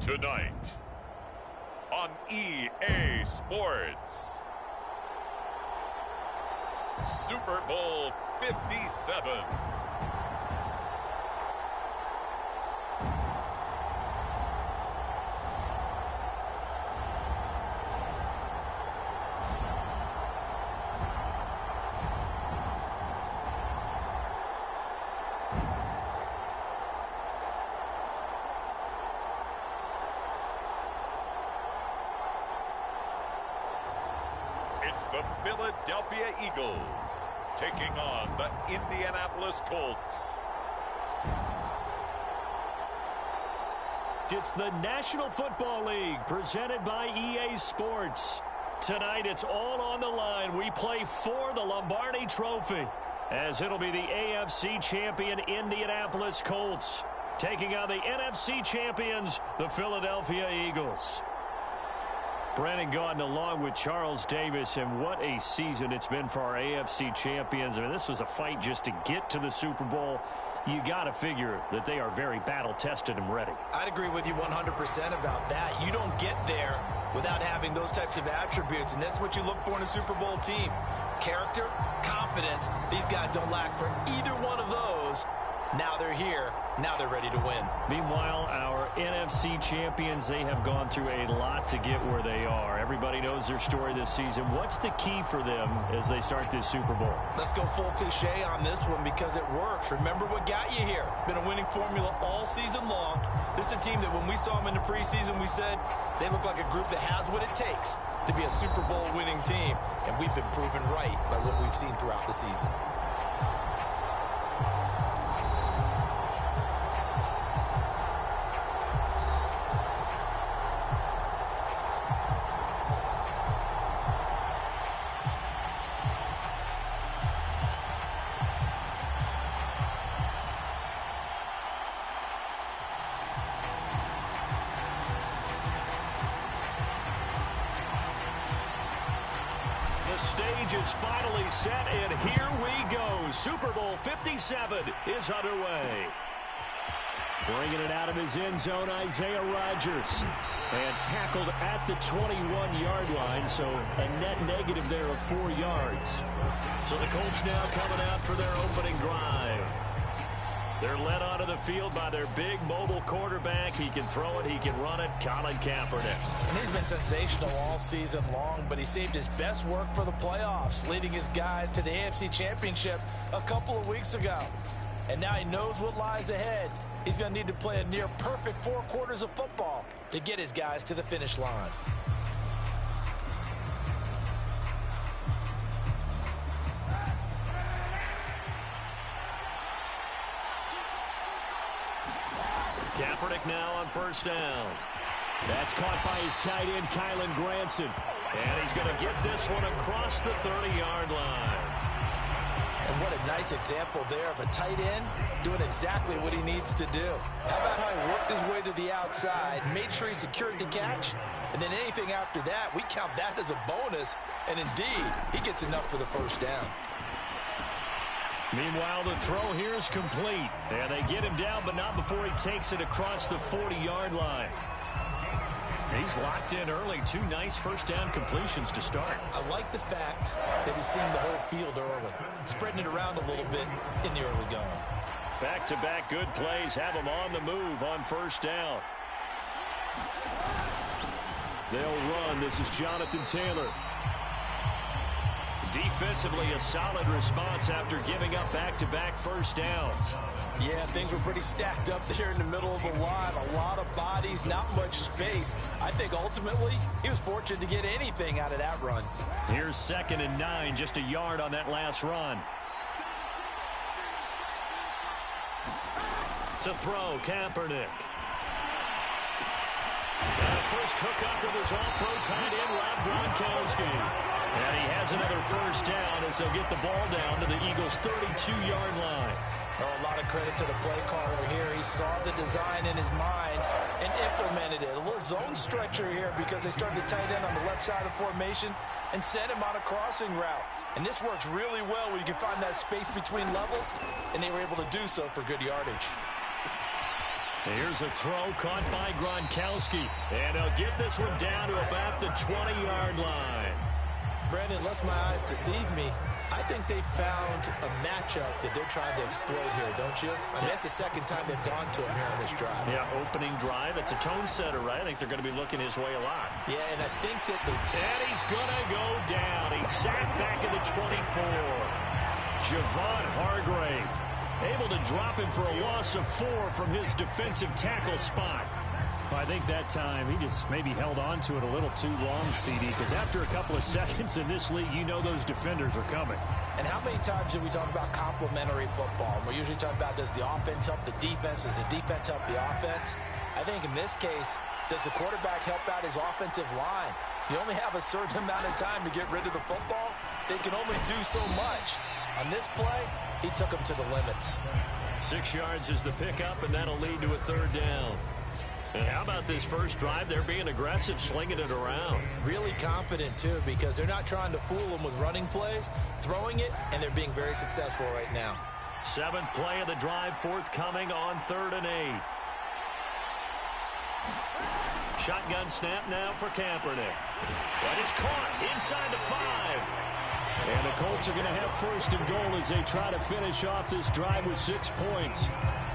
Tonight on EA Sports, Super Bowl 57. It's the Philadelphia Eagles taking on the Indianapolis Colts. It's the National Football League presented by EA Sports. Tonight it's all on the line. We play for the Lombardi Trophy, as it'll be the AFC champion Indianapolis Colts taking on the NFC champions, the Philadelphia Eagles. Brandon Gaudin along with Charles Davis, and what a season it's been for our AFC champions. I mean, this was a fight just to get to the Super Bowl. You got to figure that they are very battle-tested and ready. I'd agree with you 100% about that. You don't get there without having those types of attributes, and that's what you look for in a Super Bowl team. Character, confidence. These guys don't lack for either one of those. Now they're here. Now they're ready to win. Meanwhile, our NFC champions, they have gone through a lot to get where they are. Everybody knows their story this season. What's the key for them as they start this Super Bowl? Let's go full cliche on this one because it works. Remember what got you here. Been a winning formula all season long. This is a team that when we saw them in the preseason, we said they look like a group that has what it takes to be a Super Bowl winning team. And we've been proven right by what we've seen throughout the season. Stage is finally set, and here we go. Super Bowl 57 is underway. Bringing it out of his end zone, Isaiah Rodgers. And tackled at the 21-yard line, so a net negative there of 4 yards. So the Colts now coming out for their opening drive. They're led onto the field by their big mobile quarterback. He can throw it, he can run it, Colin Kaepernick. And he's been sensational all season long, but he saved his best work for the playoffs, leading his guys to the AFC Championship a couple of weeks ago. And now he knows what lies ahead. He's going to need to play a near-perfect 4 quarters of football to get his guys to the finish line. Kaepernick now on first down. That's caught by his tight end, Kylen Granson. And he's going to get this one across the 30-yard line. And what a nice example there of a tight end doing exactly what he needs to do. How about how he worked his way to the outside, made sure he secured the catch, and then anything after that, we count that as a bonus. And indeed, he gets enough for the first down. Meanwhile, the throw here is complete. And they get him down, but not before he takes it across the 40-yard line. He's locked in early. 2 nice first down completions to start. I like the fact that he's seeing the whole field early, spreading it around a little bit in the early going. Back-to-back good plays have him on the move on first down. They'll run. This is Jonathan Taylor. Defensively, a solid response after giving up back-to-back first downs. Yeah, things were pretty stacked up there in the middle of the line. A lot of bodies, not much space. I think ultimately he was fortunate to get anything out of that run. Here's 2nd and 9, just a yard on that last run. To throw, Kaepernick. And the first hookup with his all-pro tight end, Rob Gronkowski. And he has another first down as they'll get the ball down to the Eagles' 32-yard line. Oh, a lot of credit to the play caller here. He saw the design in his mind and implemented it. A little zone stretcher here because they started the tight end on the left side of the formation and sent him on a crossing route. And this works really well when you can find that space between levels, and they were able to do so for good yardage. Here's a throw caught by Gronkowski. And he'll get this one down to about the 20-yard line. Brandon, unless my eyes deceive me, I think they found a matchup that they're trying to exploit here, don't you? I mean, that's the second time they've gone to him here on this drive. Yeah, opening drive. It's a tone setter, right? I think they're going to be looking his way a lot. Yeah, and I think that And he's going to go down. He's sacked back at the 24. Javon Hargrave able to drop him for a loss of 4 from his defensive tackle spot. Well, I think that time he just maybe held on to it a little too long, CD, because after a couple of seconds in this league, you know those defenders are coming. And how many times do we talk about complementary football? We usually talk about, does the offense help the defense? Does the defense help the offense? I think in this case, does the quarterback help out his offensive line? You only have a certain amount of time to get rid of the football. They can only do so much. On this play, he took them to the limits. 6 yards is the pickup, and that'll lead to a 3rd down. And how about this first drive? They're being aggressive, slinging it around. Really confident, too, because they're not trying to fool them with running plays, throwing it, and they're being very successful right now. 7th play of the drive, forthcoming on 3rd and 8. Shotgun snap now for Kaepernick. But it's caught inside the 5. And the Colts are going to have 1st and goal as they try to finish off this drive with 6 points.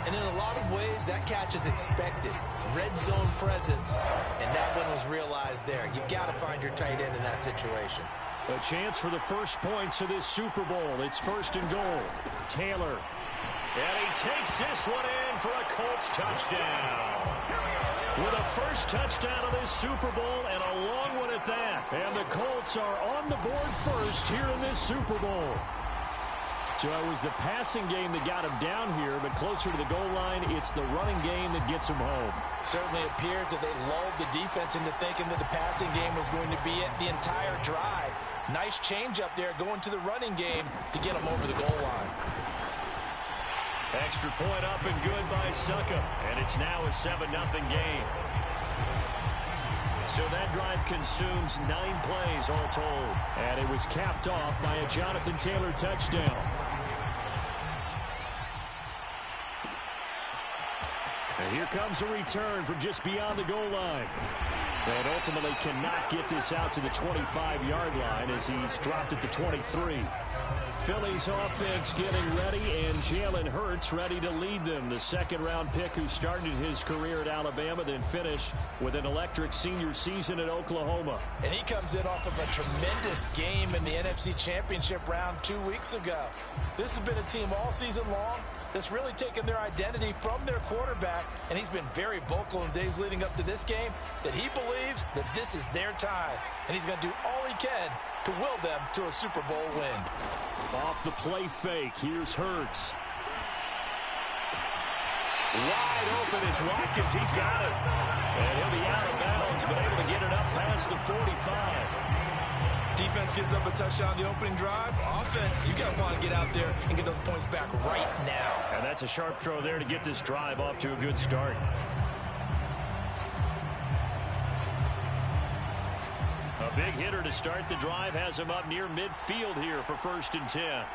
And in a lot of ways, that catch is expected. Red zone presence, and that one was realized there. You've got to find your tight end in that situation. A chance for the first points of this Super Bowl. It's 1st and goal. Taylor. And he takes this one in for a Colts touchdown. With a first touchdown of this Super Bowl, and a long one at that. And the Colts are on the board first here in this Super Bowl. So it was the passing game that got him down here, but closer to the goal line, it's the running game that gets him home. Certainly appears that they lulled the defense into thinking that the passing game was going to be it the entire drive. Nice change up there going to the running game to get him over the goal line. Extra point up and good by Suckup, and it's now a 7-0 game. So that drive consumes 9 plays all told. And it was capped off by a Jonathan Taylor touchdown. And here comes a return from just beyond the goal line. And ultimately cannot get this out to the 25-yard line as he's dropped at the 23. Philly's offense getting ready, and Jalen Hurts ready to lead them. The 2nd-round pick who started his career at Alabama, then finished with an electric senior season at Oklahoma. And he comes in off of a tremendous game in the NFC Championship round 2 weeks ago. This has been a team all season long that's really taken their identity from their quarterback, and he's been very vocal in the days leading up to this game that he believes that this is their time, and he's going to do all he can to will them to a Super Bowl win. Off the play fake, here's Hurts. Wide open is Watkins. He's got it. And he'll be out of bounds, but able to get it up past the 45. Defense gives up a touchdown on the opening drive. Offense, you got to want to get out there and get those points back right now. And that's a sharp throw there to get this drive off to a good start. A big hitter to start the drive has him up near midfield here for 1st and 10.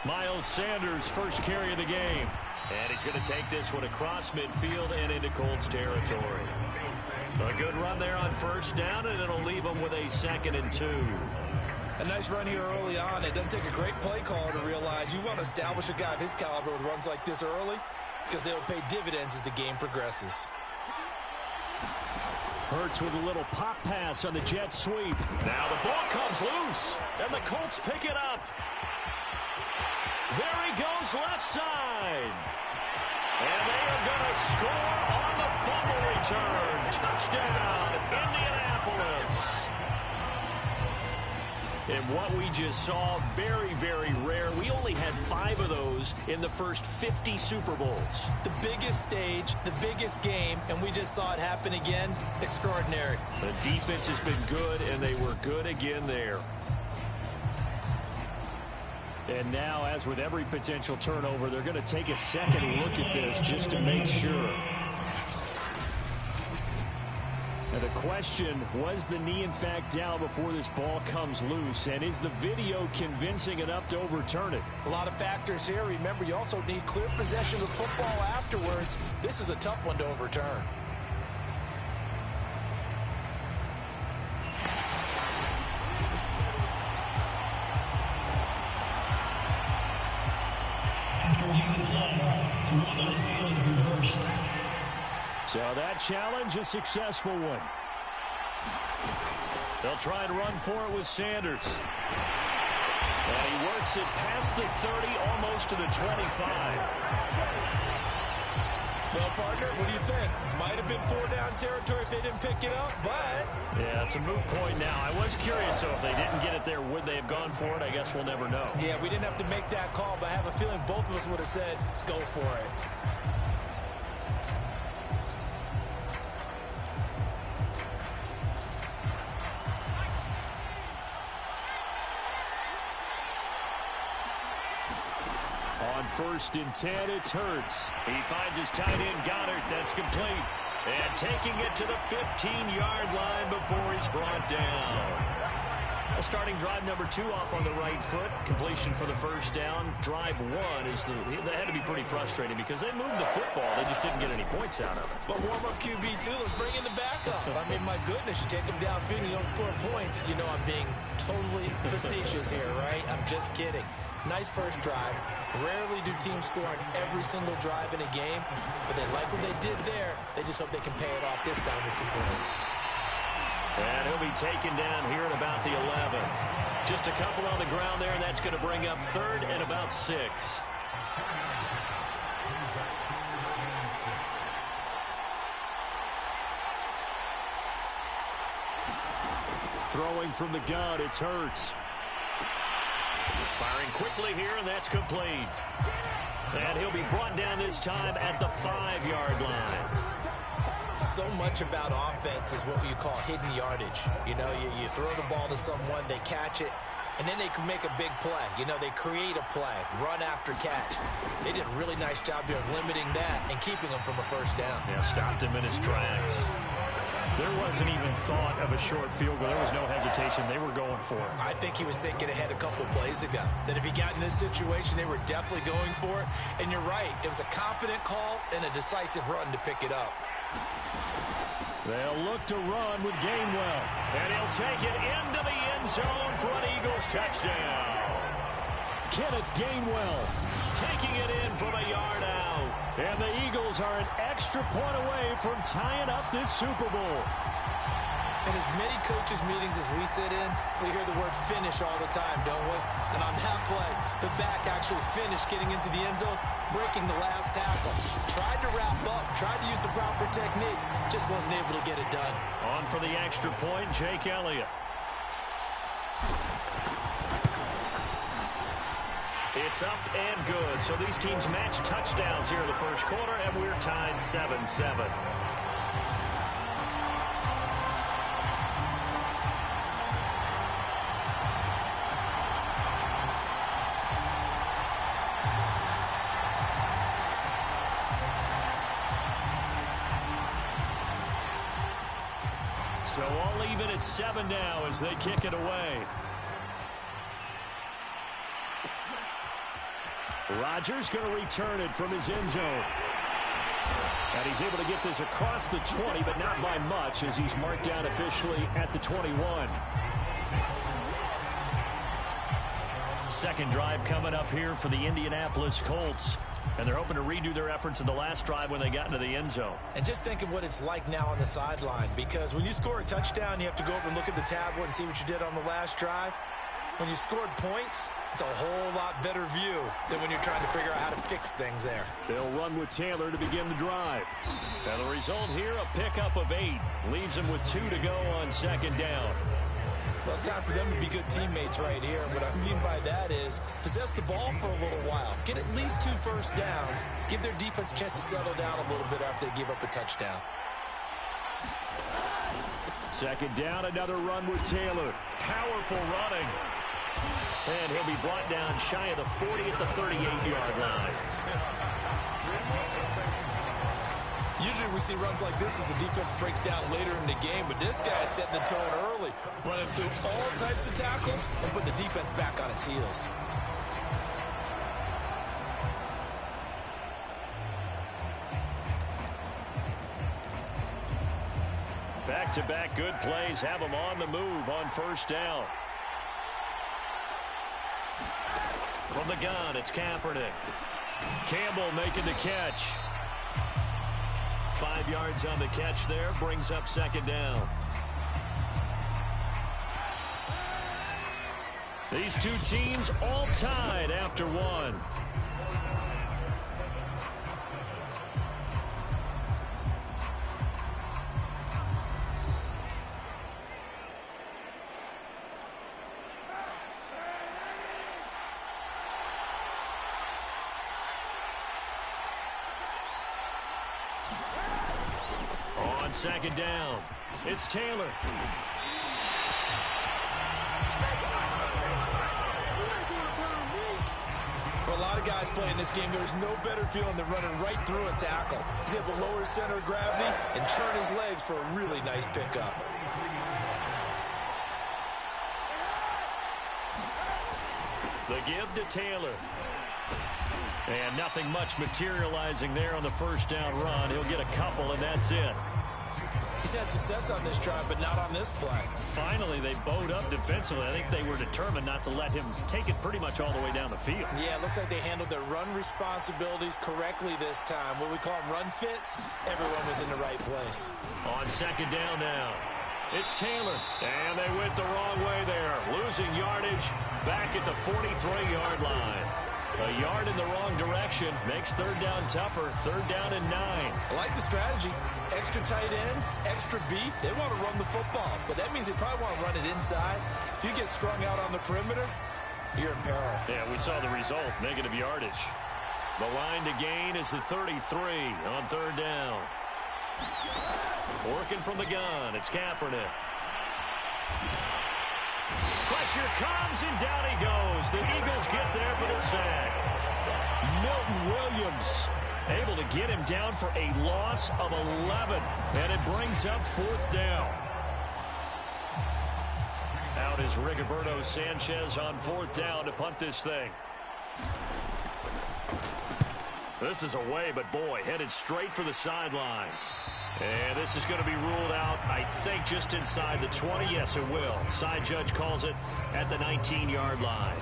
Miles Sanders, first carry of the game. And he's going to take this one across midfield and into Colts territory. A good run there on 1st down, and it'll leave them with a 2nd and 2. A nice run here early on. It doesn't take a great play caller to realize you want to establish a guy of his caliber with runs like this early because they'll pay dividends as the game progresses. Hurts with a little pop pass on the jet sweep. Now the ball comes loose, and the Colts pick it up. There he goes left side. And they are going to score on the fumble return. Touchdown, Indianapolis. And what we just saw, very, very rare. We only had 5 of those in the first 50 Super Bowls. The biggest stage, the biggest game, and we just saw it happen again. Extraordinary. The defense has been good, and they were good again there. And now, as with every potential turnover, they're going to take a second look at this just to make sure. And the question, was the knee in fact down before this ball comes loose? And is the video convincing enough to overturn it? A lot of factors here. Remember, you also need clear possession of football afterwards. This is a tough one to overturn. So that challenge, a successful one. They'll try and run for it with Sanders. And he works it past the 30, almost to the 25. Well, partner, what do you think? Might have been 4-down territory if they didn't pick it up, but... Yeah, it's a moot point now. I was curious, so if they didn't get it there, would they have gone for it? I guess we'll never know. Yeah, we didn't have to make that call, but I have a feeling both of us would have said, go for it. On 1st and 10, it's Hurts. He finds his tight end, Goddard. That's complete. And taking it to the 15-yard line before he's brought down. Starting drive number 2 off on the right foot. Completion for the first down. Drive 1 is that had to be pretty frustrating because they moved the football. They just didn't get any points out of it. But warm-up QB2, let's bring in the backup. I mean, my goodness, you take him downfield and you don't score points. You know I'm being totally facetious here, right? I'm just kidding. Nice first drive. Rarely do teams score on every single drive in a game, but they like what they did there. They just hope they can pay it off this time with some points. And he'll be taken down here at about the 11. Just a couple on the ground there, and that's going to bring up 3rd and about 6. Throwing from the gun, it's Hurts. Firing quickly here, and that's complete. And he'll be brought down this time at the 5-yard line. So much about offense is what you call hidden yardage. You know, you throw the ball to someone, they catch it, and then they can make a big play. You know, they create a play, run after catch. They did a really nice job there of limiting that and keeping him from a first down. Yeah, stopped him in his tracks. There wasn't even thought of a short field goal. There was no hesitation. They were going for it. I think he was thinking ahead a couple plays ago. That if he got in this situation, they were definitely going for it. And you're right. It was a confident call and a decisive run to pick it up. They'll look to run with Gainwell. And he'll take it into the end zone for an Eagles touchdown. Kenneth Gainwell taking it in from a yard out. And the Eagles are an extra point away from tying up this Super Bowl. In as many coaches' meetings as we sit in, we hear the word finish all the time, don't we? And on that play, the back actually finished getting into the end zone, breaking the last tackle. Tried to wrap up, tried to use the proper technique, just wasn't able to get it done. On for the extra point, Jake Elliott. It's up and good. So these teams match touchdowns here in the first quarter, and we're tied 7-7. So all even at 7 now as they kick it away. Rodgers going to return it from his end zone. And he's able to get this across the 20, but not by much as he's marked down officially at the 21. Second drive coming up here for the Indianapolis Colts. And they're hoping to redo their efforts in the last drive when they got into the end zone. And just think of what it's like now on the sideline, because when you score a touchdown, you have to go over and look at the tablet and see what you did on the last drive. When you scored points, it's a whole lot better view than when you're trying to figure out how to fix things there. They'll run with Taylor to begin the drive. And the result here, a pickup of 8. Leaves them with 2 to go on second down. Well, it's time for them to be good teammates right here. And what I mean by that is possess the ball for a little while. Get at least 2 first downs. Give their defense a chance to settle down a little bit after they give up a touchdown. Second down, another run with Taylor. Powerful running. And he'll be brought down shy of the 40 at the 38-yard line. Usually we see runs like this as the defense breaks down later in the game, but this guy is setting the tone early, running through all types of tackles and putting the defense back on its heels. Back-to-back good plays have them on the move on first down. From the gun, it's Kaepernick. Campbell making the catch. 5 yards on the catch there, brings up second down. These two teams all tied after one. On second down, it's Taylor. For a lot of guys playing this game, there's no better feeling than running right through a tackle. He's able to lower his center of gravity and churn his legs for a really nice pickup. The give to Taylor. And nothing much materializing there on the first down run. He'll get a couple, and that's it. He's had success on this drive, but not on this play. Finally, they bowed up defensively. I think they were determined not to let him take it pretty much all the way down the field. Yeah, it looks like they handled their run responsibilities correctly this time. What we call them run fits, everyone was in the right place. On second down now, it's Taylor. And they went the wrong way there. Losing yardage back at the 43-yard line. A yard in the wrong direction makes third down tougher. Third down and 9. I like the strategy. Extra tight ends, extra beef. They want to run the football, but that means they probably want to run it inside. If you get strung out on the perimeter, you're in peril. Yeah, we saw the result, negative yardage. The line to gain is the 33 on third down. Working from the gun, it's Kaepernick. Pressure comes, and down he goes. The Eagles get there for the sack. Milton Williams able to get him down for a loss of 11. And it brings up fourth down. Out is Rigoberto Sanchez on fourth down to punt this thing. This is away, but boy, headed straight for the sidelines. And this is going to be ruled out, I think, just inside the 20. Yes, it will. Side judge calls it at the 19-yard line.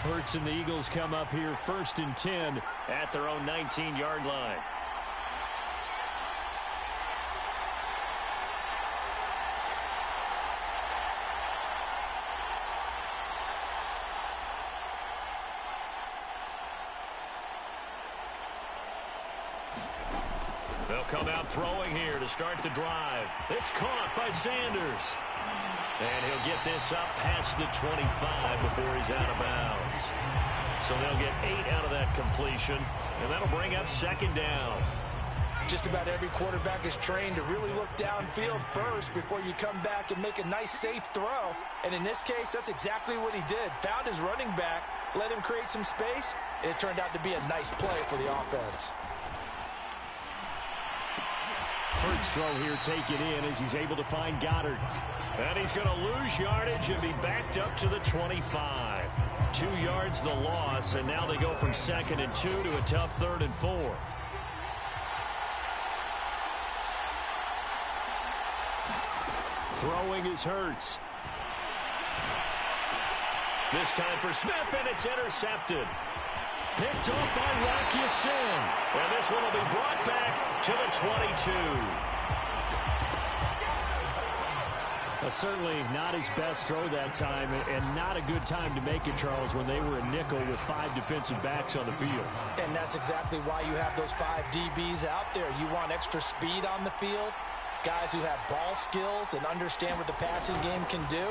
Hurts and the Eagles come up here first and 10 at their own 19-yard line. They'll come out throwing here to start the drive. It's caught by Sanders. And he'll get this up past the 25 before he's out of bounds. So they'll get 8 out of that completion, and that'll bring up second down. Just about every quarterback is trained to really look downfield first before you come back and make a nice, safe throw. And in this case, that's exactly what he did. Found his running back, let him create some space, and it turned out to be a nice play for the offense. Hurts throw here taken in as he's able to find Goddard. And he's going to lose yardage and be backed up to the 25. 2 yards the loss, and now they go from 2nd and 2 to a tough 3rd and 4. Throwing is Hurts. This time for Smith, and it's intercepted. Picked off by Rocky Sin. And this one will be brought back to the 22. Certainly not his best throw that time, and not a good time to make it, Charles, when they were a nickel with 5 defensive backs on the field. And that's exactly why you have those 5 DBs out there. You want extra speed on the field, guys who have ball skills and understand what the passing game can do,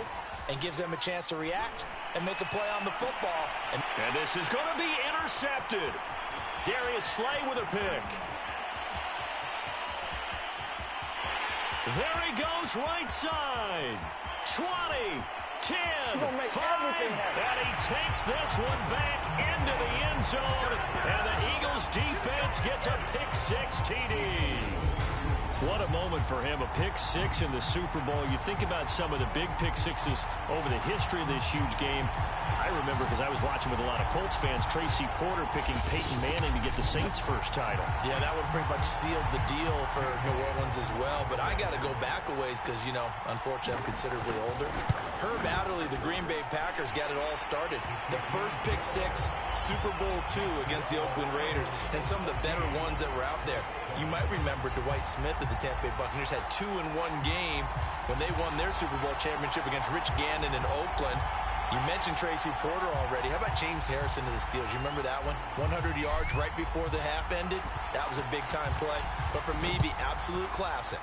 and gives them a chance to react and make a play on the football. And this is going to be intercepted. Darius Slay with a pick. There he goes right side. 20, 10, 5, and he takes this one back into the end zone, and the Eagles defense gets a pick-6 TD. What a moment for him, a pick-6 in the Super Bowl. You think about some of the big pick-6s over the history of this huge game. I remember, because I was watching with a lot of Colts fans, Tracy Porter picking Peyton Manning to get the Saints' first title. Yeah, that would pretty much sealed the deal for New Orleans as well. But I got to go back a ways because, you know, unfortunately I'm considerably older. Herb Adderley, the Green Bay Packers, got it all started. The first pick-6, Super Bowl II against the Oakland Raiders, and some of the better ones that were out there. You might remember Dwight Smith of the Tampa Bay Buccaneers had 2 in one game when they won their Super Bowl championship against Rich Gannon in Oakland. You mentioned Tracy Porter already. How about James Harrison of the Steelers? You remember that one? 100 yards right before the half ended. That was a big-time play. But for me, the absolute classic,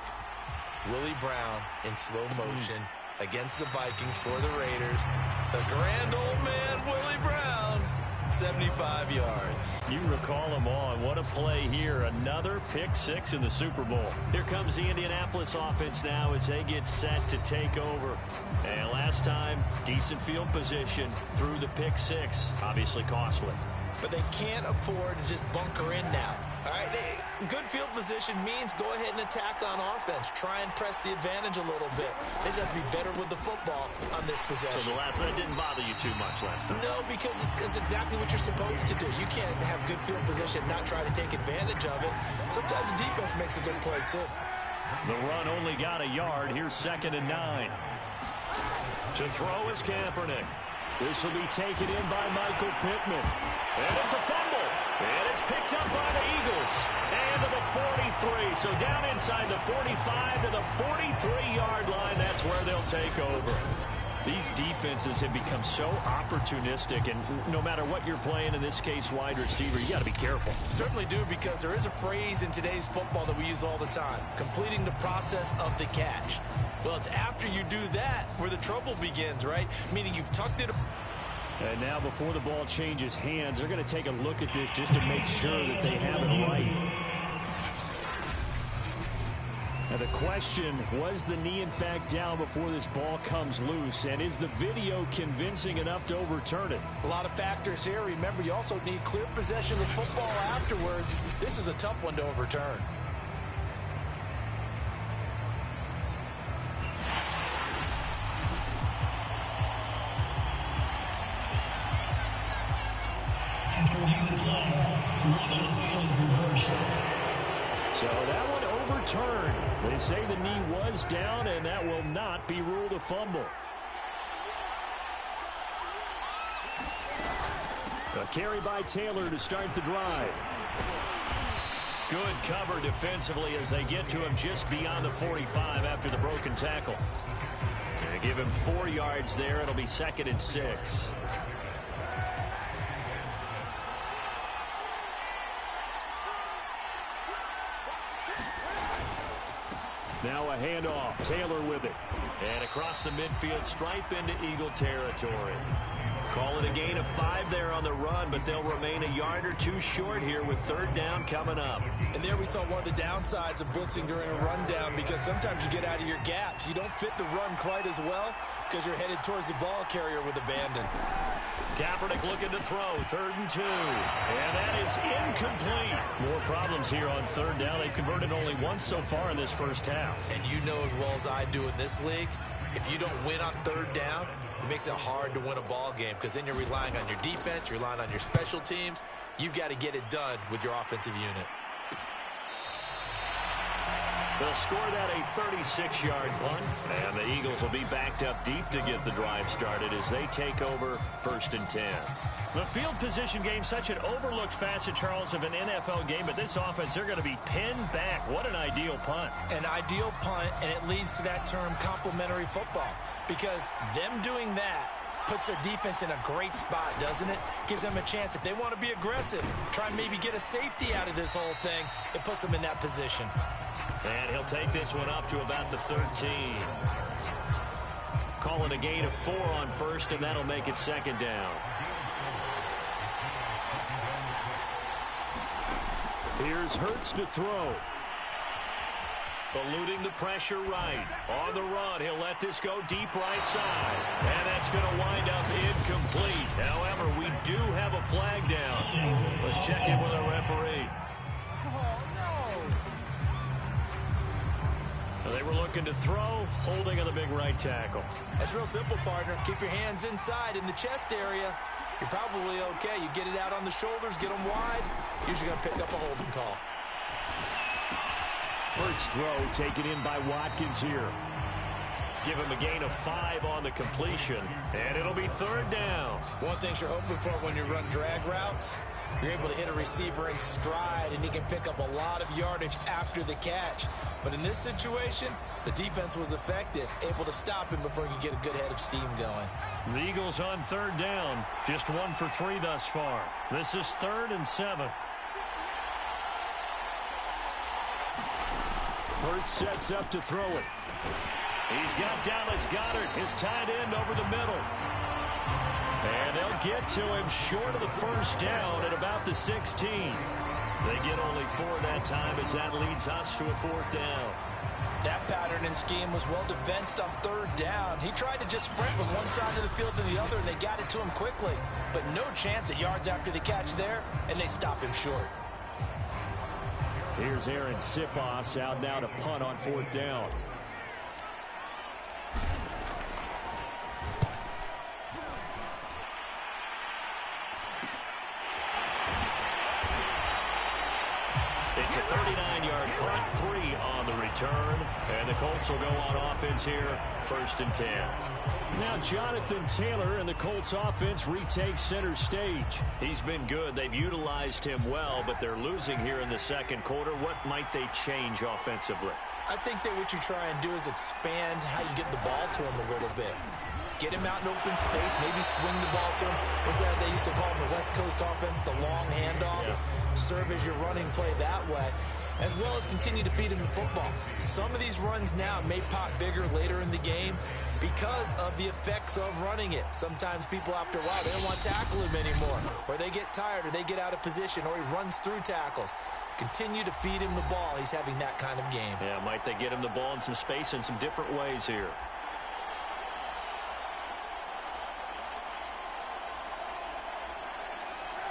Willie Brown in slow motion against the Vikings for the Raiders. The grand old man, Willie Brown, 75 yards. You recall them all. What a play here. Another pick-6 in the Super Bowl. Here comes the Indianapolis offense now as they get set to take over. And last time, decent field position through the pick-6. Obviously costly. But they can't afford to just bunker in now. All right, good field position means go ahead and attack on offense. Try and press the advantage a little bit. They just have to be better with the football on this possession. So the last one didn't bother you too much last time? No, because it's exactly what you're supposed to do. You can't have good field position and not try to take advantage of it. Sometimes the defense makes a good play, too. The run only got a yard. Here's 2nd and 9. To throw is Kaepernick. This will be taken in by Michael Pittman. And it's a fumble. And it's picked up by the Eagles. And to the 43. So down inside the 45 to the 43-yard line. That's where they'll take over. These defenses have become so opportunistic, and no matter what you're playing, in this case wide receiver, you got to be careful. Certainly do, because there is a phrase in today's football that we use all the time, completing the process of the catch. Well, it's after you do that where the trouble begins, right? Meaning you've tucked it. And now before the ball changes hands, they're going to take a look at this just to make sure that they have it right. Now the question, was the knee in fact down before this ball comes loose? And is the video convincing enough to overturn it? A lot of factors here. Remember, you also need clear possession of football afterwards. This is a tough one to overturn. So that one overturned. They say the knee was down, and that will not be ruled a fumble. A carry by Taylor to start the drive. Good cover defensively as they get to him just beyond the 45 after the broken tackle. They give him 4 yards there. It'll be 2nd and 6. Now a handoff. Taylor with it. And across the midfield, stripe into Eagle territory. Call it a gain of 5 there on the run, but they'll remain a yard or 2 short here with 3rd down coming up. And there we saw one of the downsides of blitzing during a rundown, because sometimes you get out of your gaps. You don't fit the run quite as well because you're headed towards the ball carrier with abandon. Kaepernick looking to throw. 3rd and 2. And that is incomplete. More problems here on 3rd down. They've converted only once so far in this first half. And you know as well as I do in this league, if you don't win on 3rd down, it makes it hard to win a ball game, because then you're relying on your defense, you're relying on your special teams. You've got to get it done with your offensive unit. They'll score that a 36-yard punt, and the Eagles will be backed up deep to get the drive started as they take over 1st and 10. The field position game, such an overlooked facet, Charles, of an NFL game, but this offense, they're going to be pinned back. What an ideal punt. An ideal punt, and it leads to that term complementary football, because them doing that puts their defense in a great spot, doesn't it? Gives them a chance. If they want to be aggressive, try and maybe get a safety out of this whole thing, it puts them in that position. And he'll take this one up to about the 13. Calling a gain of 4 on 1st, and that'll make it 2nd down. Here's Hurts to throw. Eluding the pressure right. On the run, he'll let this go deep right side. And that's going to wind up incomplete. However, we do have a flag down. Let's check in with our referee. They were looking to throw, holding on the big right tackle. That's real simple, partner. Keep your hands inside in the chest area. You're probably okay. You get it out on the shoulders, get them wide. Usually going to pick up a holding call. First throw taken in by Watkins here. Give him a gain of 5 on the completion, and it'll be third down. One thing you're hoping for when you run drag routes, you're able to hit a receiver in stride, and he can pick up a lot of yardage after the catch. But in this situation, the defense was effective, able to stop him before he could get a good head of steam going. The Eagles on third down, just 1 for 3 thus far. This is 3rd and 7. Hurts sets up to throw it. He's got Dallas Goedert, his tight end, over the middle. And they'll get to him short of the first down at about the 16. They get only 4 that time as that leads us to a 4th down. That pattern and scheme was well defensed on third down. He tried to just sprint from one side of the field to the other, and they got it to him quickly. But no chance at yards after the catch there, and they stop him short. Here's Aaron Sipos out now to punt on 4th down. It's a 39-yard punt, 3 on the return. And the Colts will go on offense here, 1st and 10. Now Jonathan Taylor and the Colts offense retakes center stage. He's been good. They've utilized him well, but they're losing here in the second quarter. What might they change offensively? I think that what you try and do is expand how you get the ball to him a little bit. Get him out in open space, maybe swing the ball to him. What's that they used to call him, the West Coast offense, the long handoff? Yeah. Serve as your running play that way, as well as continue to feed him the football. Some of these runs now may pop bigger later in the game because of the effects of running it. Sometimes people, after a while, they don't want to tackle him anymore, or they get tired, or they get out of position, or he runs through tackles. Continue to feed him the ball. He's having that kind of game. Yeah, might they get him the ball in some space in some different ways here.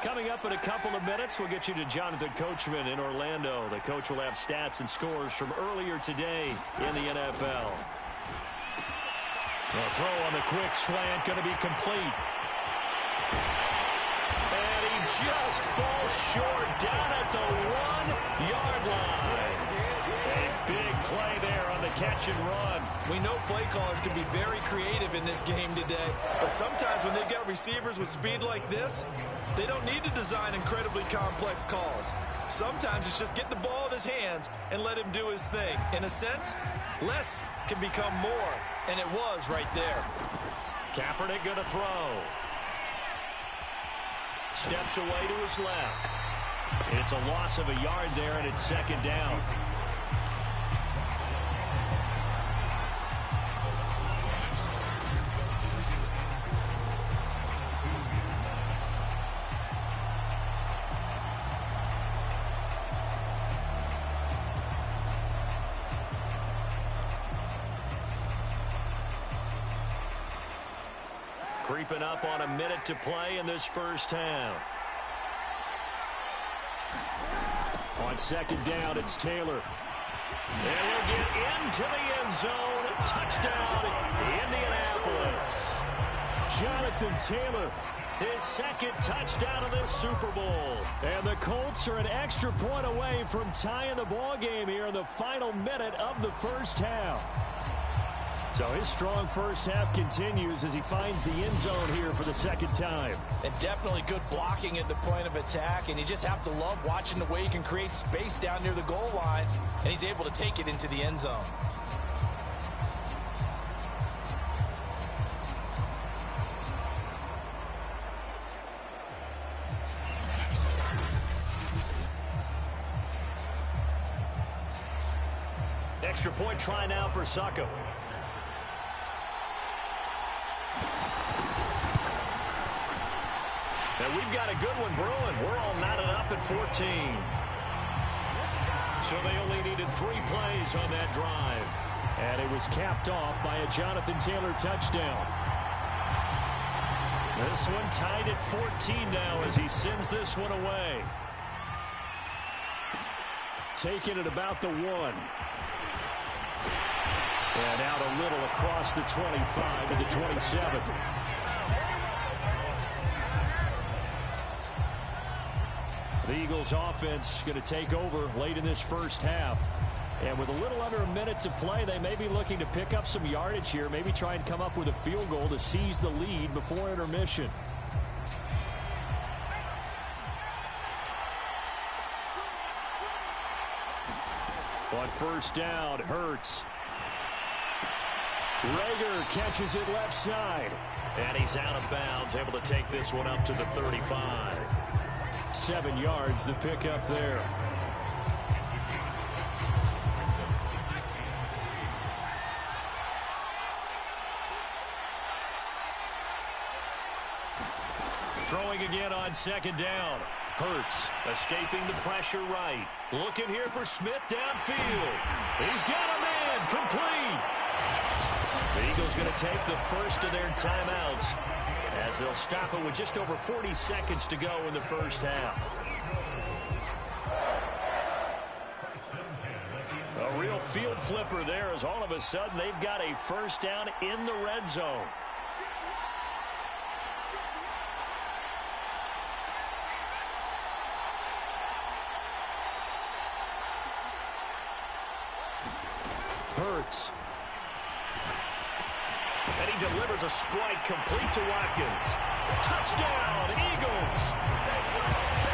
Coming up in a couple of minutes, we'll get you to Jonathan Coachman in Orlando. The coach will have stats and scores from earlier today in the NFL. The throw on the quick slant going to be complete. And he just falls short down at the 1-yard line. A big play there on the catch and run. We know play callers can be very creative in this game today, but sometimes when they've got receivers with speed like this, they don't need to design incredibly complex calls. Sometimes it's just get the ball in his hands and let him do his thing. In a sense, less can become more, and it was right there. Kaepernick going to throw. Steps away to his left. It's a loss of a yard there, and it's 2nd down. Creeping up on a minute to play in this first half. On 2nd down, it's Taylor. And he'll get into the end zone. Touchdown, Indianapolis. Jonathan Taylor, his 2nd touchdown of this Super Bowl. And the Colts are an extra point away from tying the ball game here in the final minute of the first half. So his strong first half continues as he finds the end zone here for the 2nd time. And definitely good blocking at the point of attack, and you just have to love watching the way he can create space down near the goal line, and he's able to take it into the end zone. Extra point try now for Sacco. And we've got a good one brewing. We're all knotted up at 14. So they only needed 3 plays on that drive. And it was capped off by a Jonathan Taylor touchdown. This one tied at 14 now as he sends this one away. Taking it about the 1. And out a little across the 25 to the 27. The Eagles offense going to take over late in this first half. And with a little under a minute to play, they may be looking to pick up some yardage here, maybe try and come up with a field goal to seize the lead before intermission. On first down, Hurts. Rager catches it left side. And he's out of bounds, able to take this one up to the 35. 7 yards, the pickup there. Throwing again on second down. Hurts escaping the pressure right. Looking here for Smith downfield. He's got a man complete. The Eagles going to take the first of their timeouts as they'll stop it with just over 40 seconds to go in the first half. A real field flipper there as all of a sudden they've got a first down in the red zone. Hurts. And he delivers a strike complete to Watkins. Touchdown, Eagles!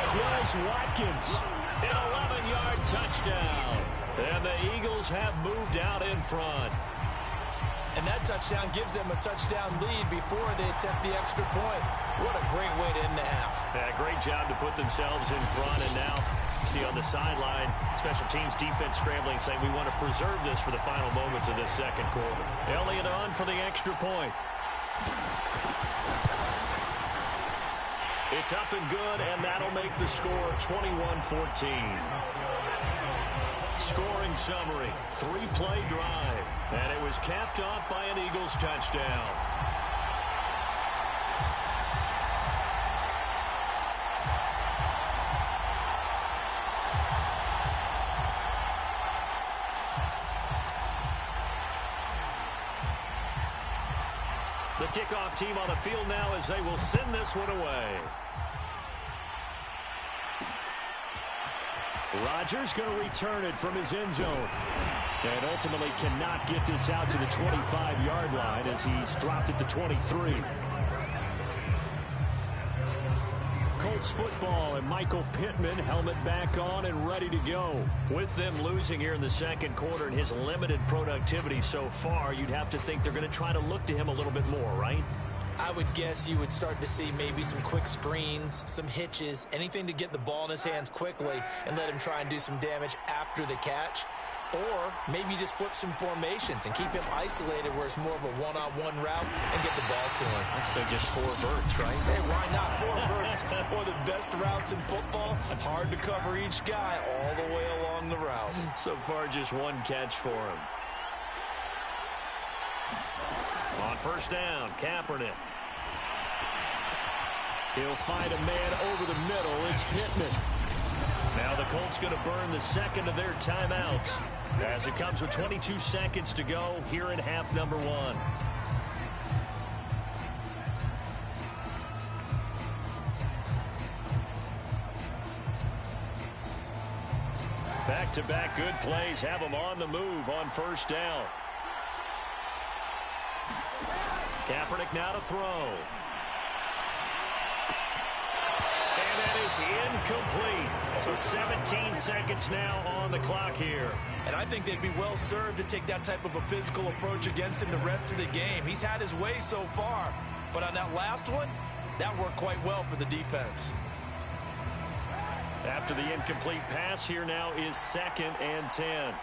Quez Watkins. An 11-yard touchdown. And the Eagles have moved out in front. And that touchdown gives them a touchdown lead before they attempt the extra point. What a great way to end the half. Yeah, great job to put themselves in front. And now, you see on the sideline, special teams defense scrambling, saying we want to preserve this for the final moments of this second quarter. Elliott on for the extra point. It's up and good, and that'll make the score 21-14. Scoring summary, 3-play drive, and it was capped off by an Eagles touchdown. The kickoff team on the field now as they will send this one away. Rodgers going to return it from his end zone. And ultimately cannot get this out to the 25-yard line as he's dropped at the 23. Colts football and Michael Pittman, helmet back on and ready to go. With them losing here in the second quarter and his limited productivity so far, you'd have to think they're going to try to look to him a little bit more, right? I would guess you would start to see maybe some quick screens, some hitches, anything to get the ball in his hands quickly and let him try and do some damage after the catch. Or maybe just flip some formations and keep him isolated where it's more of a one-on-one route and get the ball to him. So just 4 verts, right? Hey, why not 4 verts? One of the best routes in football. Hard to cover each guy all the way along the route. So far, just 1 catch for him. On first down, Kaepernick. He'll find a man over the middle. It's Pittman. Now the Colts going to burn the second of their timeouts as it comes with 22 seconds to go here in half number 1. Back-to-back good plays have them on the move on first down. Kaepernick now to throw. And that is incomplete. So 17 seconds now on the clock here. And I think they'd be well served to take that type of a physical approach against him the rest of the game. He's had his way so far. But on that last one, that worked quite well for the defense. After the incomplete pass, here now is 2nd and 10.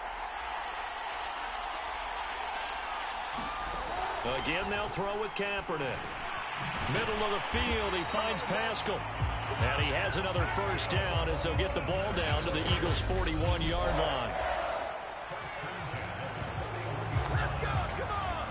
Again, they'll throw with Kaepernick. Middle of the field, he finds Pascal. And he has another first down as they'll get the ball down to the Eagles' 41-yard line. Let's go, come on!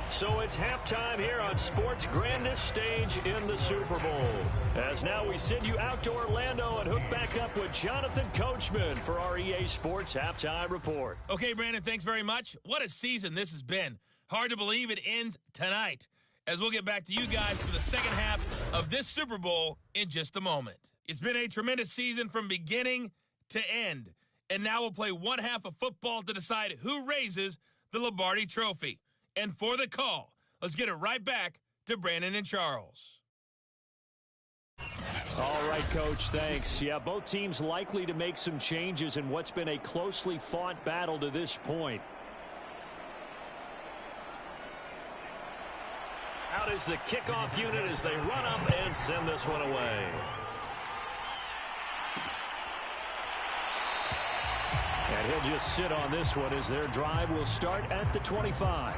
So it's halftime here on sports' grandest stage in the Super Bowl. As now we send you out to Orlando and hook back up with Jonathan Coachman for our EA Sports Halftime Report. Okay, Brandon, thanks very much. What a season this has been. Hard to believe it ends tonight, as we'll get back to you guys for the second half of this Super Bowl in just a moment. It's been a tremendous season from beginning to end, and now we'll play one half of football to decide who raises the Lombardi Trophy. And for the call, let's get it right back to Brandon and Charles. All right, Coach, thanks. Yeah, both teams likely to make some changes in what's been a closely fought battle to this point. Out is the kickoff unit as they run up and send this one away. And he'll just sit on this one as their drive will start at the 25.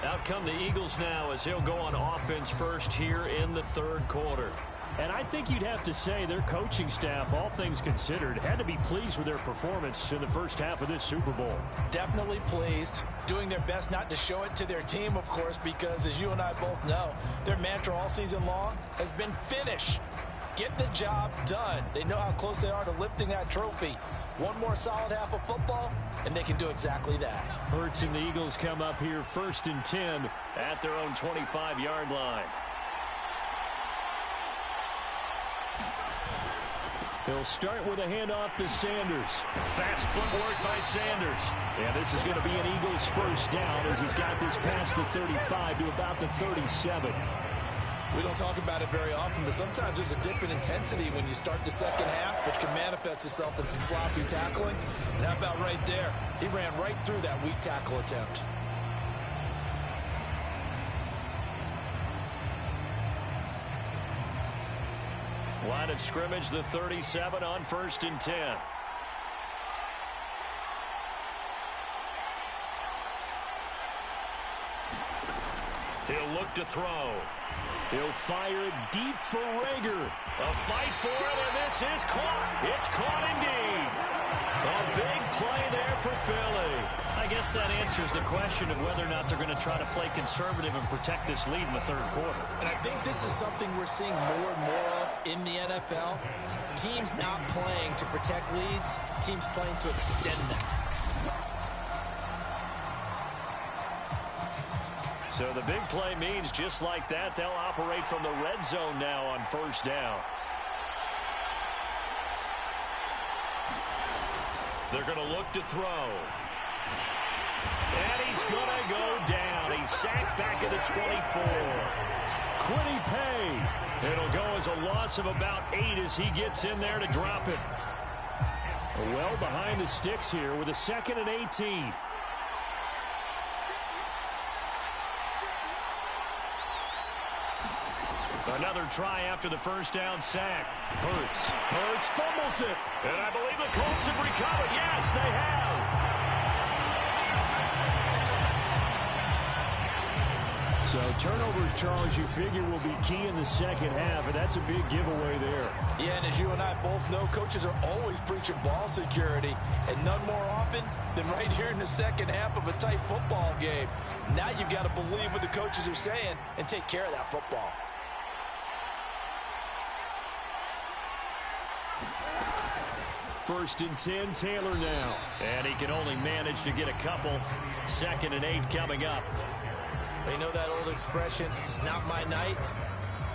Out come the Eagles now as he'll go on offense first here in the third quarter. And I think you'd have to say their coaching staff, all things considered, had to be pleased with their performance in the first half of this Super Bowl. Definitely pleased, doing their best not to show it to their team, of course, because as you and I both know, their mantra all season long has been finish. Get the job done. They know how close they are to lifting that trophy. One more solid half of football, and they can do exactly that. Hurts and the Eagles come up here 1st and 10 at their own 25-yard line. He'll start with a handoff to Sanders. Fast footwork by Sanders. And this is going to be an Eagles first down as he's got this past the 35 to about the 37. We don't talk about it very often, but sometimes there's a dip in intensity when you start the second half, which can manifest itself in some sloppy tackling. And how about right there? He ran right through that weak tackle attempt. Line of scrimmage, the 37 on 1st and 10. He'll look to throw. He'll fire it deep for Rager. A fight for it, and this is caught. It's caught indeed. A big play there for Philly. I guess that answers the question of whether or not they're going to try to play conservative and protect this lead in the third quarter. And I think this is something we're seeing more and more of in the NFL. Teams not playing to protect leads, teams playing to extend them. So the big play means just like that, they'll operate from the red zone now on 1st down. They're going to look to throw. And he's going to go down. He's sacked back at the 24. Quiddy Pay. It'll go as a loss of about 8 as he gets in there to drop it. Well behind the sticks here with a 2nd and 18. Another try after the first down sack. Hurts fumbles it. And I believe the Colts have recovered. Yes, they have. So turnovers, Charles, you figure will be key in the second half, and that's a big giveaway there. Yeah, and as you and I both know, coaches are always preaching ball security, and none more often than right here in the second half of a tight football game. Now you've got to believe what the coaches are saying and take care of that football. First and 10, Taylor now. And he can only manage to get a couple. 2nd and 8 coming up. You know that old expression, it's not my night?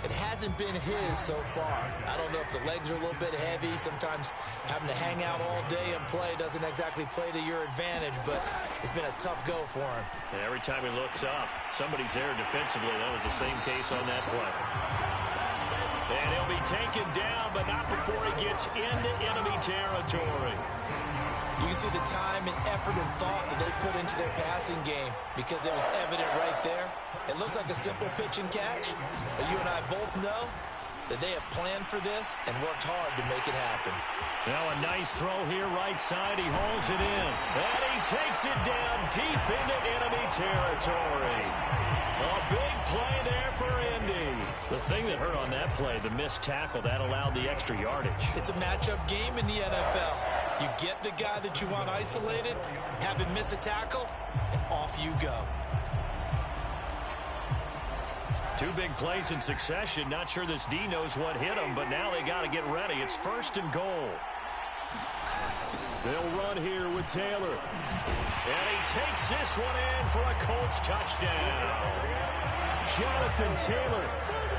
It hasn't been his so far. I don't know if the legs are a little bit heavy. Sometimes having to hang out all day and play doesn't exactly play to your advantage, but it's been a tough go for him. And every time he looks up, somebody's there defensively. That was the same case on that play. And he'll be taken down, but not before he gets into enemy territory. You can see the time and effort and thought that they put into their passing game because it was evident right there. It looks like a simple pitch and catch, but you and I both know that they have planned for this and worked hard to make it happen. Now a nice throw here right side. He hauls it in. And he takes it down deep into enemy territory. A big play there for Indy. The thing that hurt on that play, the missed tackle, that allowed the extra yardage. It's a matchup game in the NFL. You get the guy that you want isolated, have him miss a tackle, and off you go. Two big plays in succession. Not sure this D knows what hit him, but now they got to get ready. It's 1st and goal. They'll run here with Taylor. And he takes this one in for a Colts touchdown. Jonathan Taylor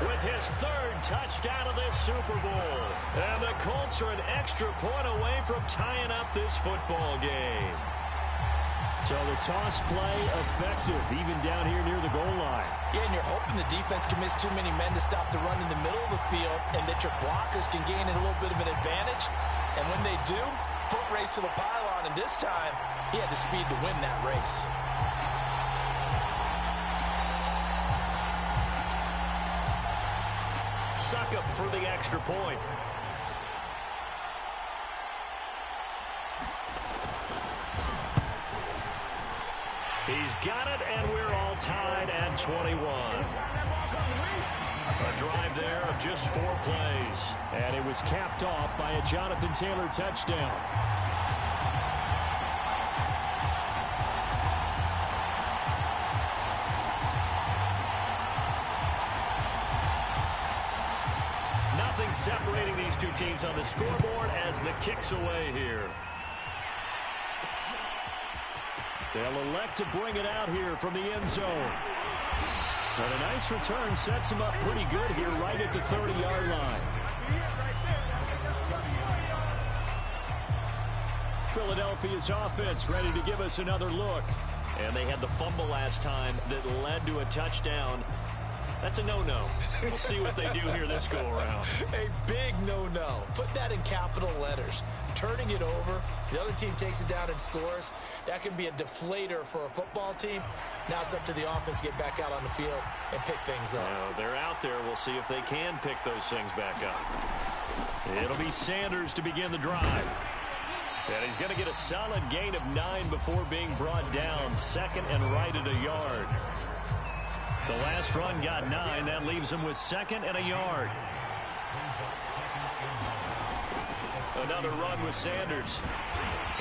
with his 3rd touchdown of this Super Bowl. And the Colts are an extra point away from tying up this football game. So the toss play effective, even down here near the goal line. Yeah, and you're hoping the defense can miss too many men to stop the run in the middle of the field and that your blockers can gain a little bit of an advantage. And when they do, foot race to the pylon, and this time he had the speed to win that race. Suck up for the extra point. He's got it, and we're all tied at 21. A drive there of just 4 plays. And it was capped off by a Jonathan Taylor touchdown. Nothing separating these two teams on the scoreboard as the kick's away here. They'll elect to bring it out here from the end zone. And a nice return sets him up pretty good here right at the 30-yard line. Philadelphia's offense ready to give us another look. And they had the fumble last time that led to a touchdown. That's a no-no. We'll see what they do here this go-around. A big no-no. Put that in capital letters. Turning it over, the other team takes it down and scores. That can be a deflator for a football team. Now it's up to the offense to get back out on the field and pick things up. They're out there. We'll see if they can pick those things back up. It'll be Sanders to begin the drive. And he's going to get a solid gain of 9 before being brought down. 2nd and right at a yard. The last run got 9. That leaves him with 2nd and a yard. Another run with Sanders.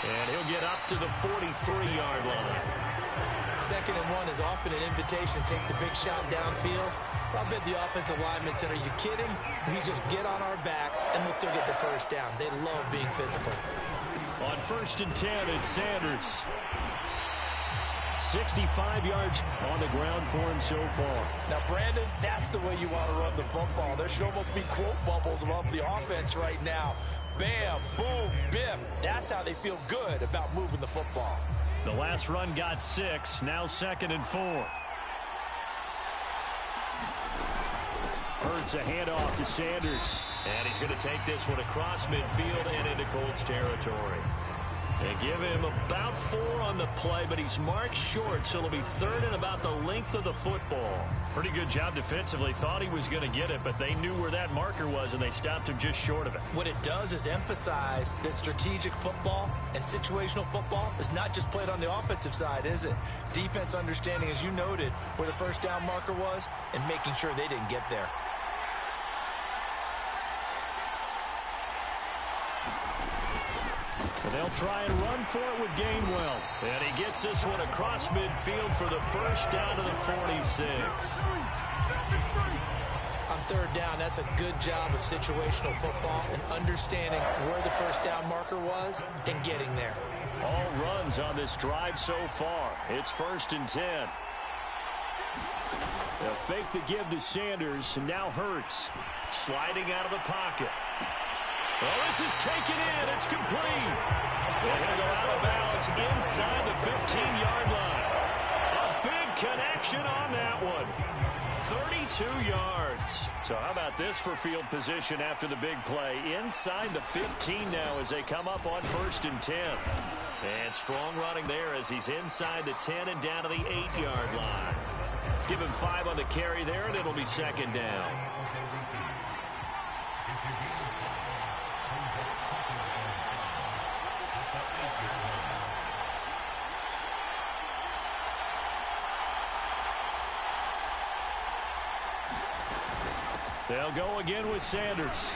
And he'll get up to the 43-yard line. 2nd and 1 is often an invitation to take the big shot downfield. I bet the offensive lineman said, are you kidding? We just get on our backs and we'll still get the first down. They love being physical. On 1st and 10, it's Sanders. 65 yards on the ground for him so far. Now, Brandon, that's the way you want to run the football. There should almost be quote bubbles above the offense right now. Bam, boom, biff. That's how they feel good about moving the football. The last run got 6. Now 2nd and 4. Hurts a handoff to Sanders. And he's going to take this one across midfield and into Colts territory. They give him about 4 on the play, but he's marked short, so it'll be 3rd and about the length of the football. Pretty good job defensively. Thought he was going to get it, but they knew where that marker was, and they stopped him just short of it. What it does is emphasize that strategic football and situational football is not just played on the offensive side, is it? Defense understanding, as you noted, where the first down marker was and making sure they didn't get there. And they'll try and run for it with Gainwell. And he gets this one across midfield for the first down to the 46. On 3rd down, that's a good job of situational football and understanding where the first down marker was and getting there. All runs on this drive so far. It's 1st and 10. They'll fake the give to Sanders, and now Hurts sliding out of the pocket. Well, this is taken in. It's complete. They're going to go out of bounds inside the 15-yard line. A big connection on that one. 32 2 yards. So how about this for field position after the big play? Inside the 15 now as they come up on 1st and 10. And strong running there as he's inside the 10 and down to the 8-yard line. Give him 5 on the carry there, and it'll be 2nd down. They'll go again with Sanders.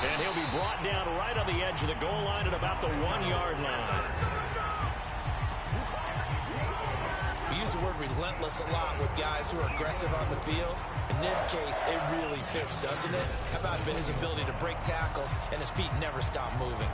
And he'll be brought down right on the edge of the goal line at about the 1-yard line. We use the word relentless a lot with guys who are aggressive on the field. In this case, it really fits, doesn't it? How about his ability to break tackles and his feet never stop moving?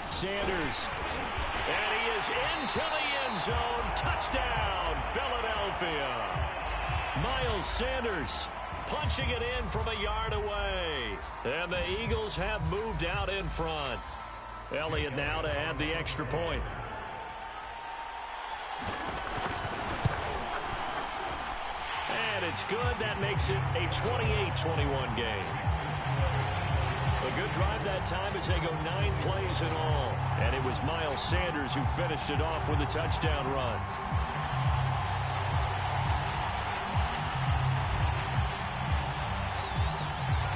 Sanders. And he is into the end zone. Touchdown, Philadelphia. Miles Sanders punching it in from a yard away. And the Eagles have moved out in front. Elliott now to add the extra point. And it's good. That makes it a 28-21 game. A good drive that time as they go 9 plays in all. And it was Miles Sanders who finished it off with a touchdown run.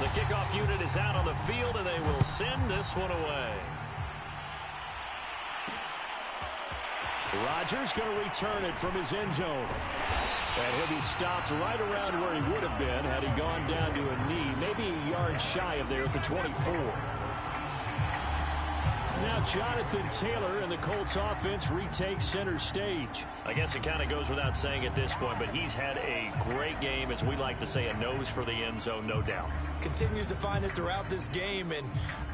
The kickoff unit is out on the field, and they will send this one away. Rodgers going to return it from his end zone. And he'll be stopped right around where he would have been had he gone down to a knee, maybe a yard shy of there at the 24. Now Jonathan Taylor and the Colts offense retakes center stage. I guess it kind of goes without saying at this point, but he's had a great game, as we like to say, a nose for the end zone, no doubt. Continues to find it throughout this game, and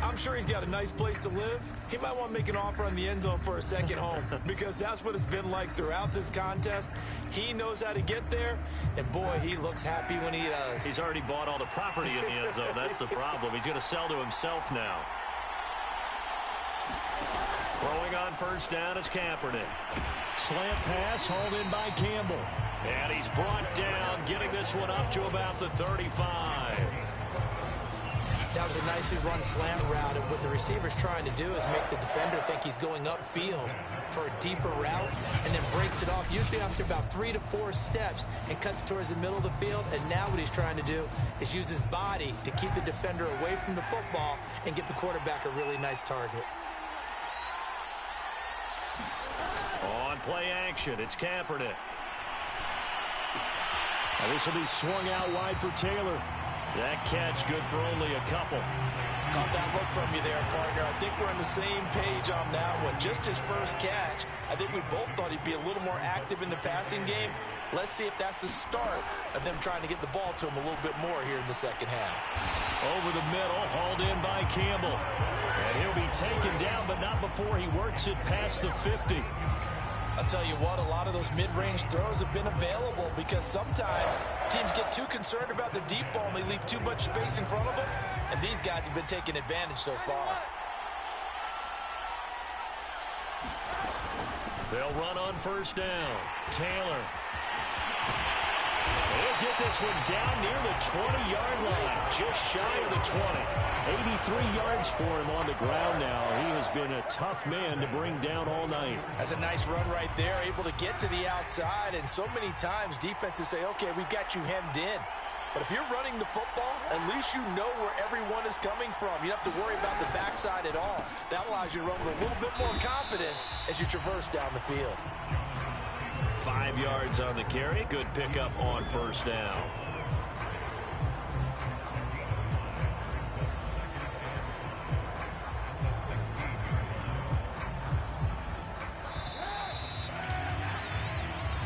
I'm sure he's got a nice place to live. He might want to make an offer on the end zone for a second home because that's what it's been like throughout this contest. He knows how to get there, and boy, he looks happy when he does. He's already bought all the property in the end zone. That's the problem. He's going to sell to himself now. Throwing on first down is Kaepernick. Slant pass hauled in by Campbell. And he's brought down, getting this one up to about the 35. That was a nicely run slant route, and what the receiver's trying to do is make the defender think he's going upfield for a deeper route, and then breaks it off, usually after about 3 to 4 steps, and cuts towards the middle of the field. And now what he's trying to do is use his body to keep the defender away from the football and give the quarterback a really nice target. On play action, it's Kaepernick. Now this will be swung out wide for Taylor. That catch good for only a couple. Caught that look from you there, partner. I think we're on the same page on that one. Just his first catch. I think we both thought he'd be a little more active in the passing game. Let's see if that's the start of them trying to get the ball to him a little bit more here in the second half. Over the middle, hauled in by Campbell. And he'll be taken down, but not before he works it past the 50. I'll tell you what, a lot of those mid-range throws have been available because sometimes teams get too concerned about the deep ball and they leave too much space in front of them, and these guys have been taking advantage so far. They'll run on first down. Taylor. He'll get this one down near the 20-yard line, just shy of the 20. 83 yards for him on the ground now. He has been a tough man to bring down all night. That's a nice run right there, able to get to the outside, and so many times defenses say, okay, we've got you hemmed in. But if you're running the football, at least you know where everyone is coming from. You don't have to worry about the backside at all. That allows you to run with a little bit more confidence as you traverse down the field. 5 yards on the carry. Good pickup on first down.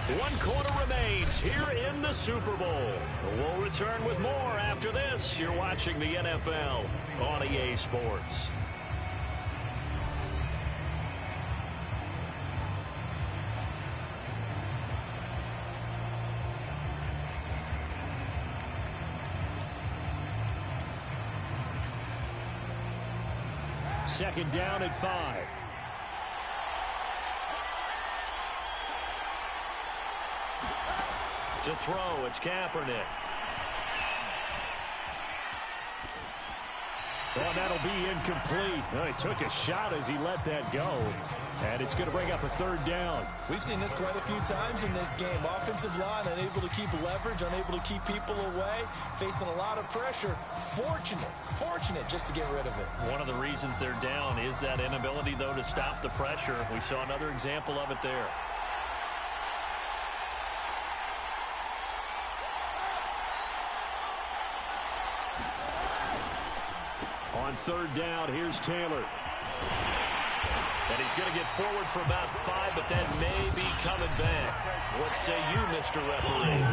One quarter remains here in the Super Bowl. We'll return with more after this. You're watching the NFL on EA Sports. Second down at 5. To throw, it's Kaepernick. Well, that'll be incomplete. Well, he took a shot as he let that go. And it's going to bring up a third down. We've seen this quite a few times in this game. Offensive line unable to keep leverage, unable to keep people away, facing a lot of pressure. Fortunate just to get rid of it. One of the reasons they're down is that inability, though, to stop the pressure. We saw another example of it there. On third down, here's Taylor. And he's going to get forward for about 5, but that may be coming back. What say you, Mr. Referee?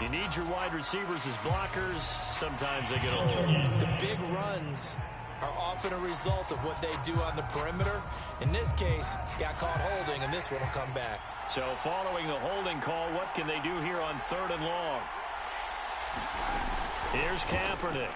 You need your wide receivers as blockers. Sometimes they get a hold. The big runs are often a result of what they do on the perimeter. In this case, got caught holding, and this one will come back. So following the holding call, what can they do here on third and long? Here's Kaepernick.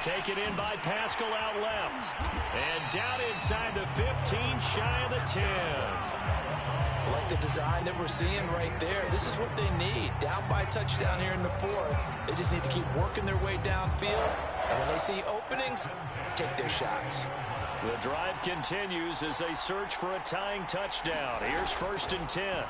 Taken in by Pascal out left. And down inside the 15, shy of the 10. I like the design that we're seeing right there. This is what they need. Down by a touchdown here in the fourth. They just need to keep working their way downfield. And when they see openings, take their shots. The drive continues as they search for a tying touchdown. Here's 1st and 10.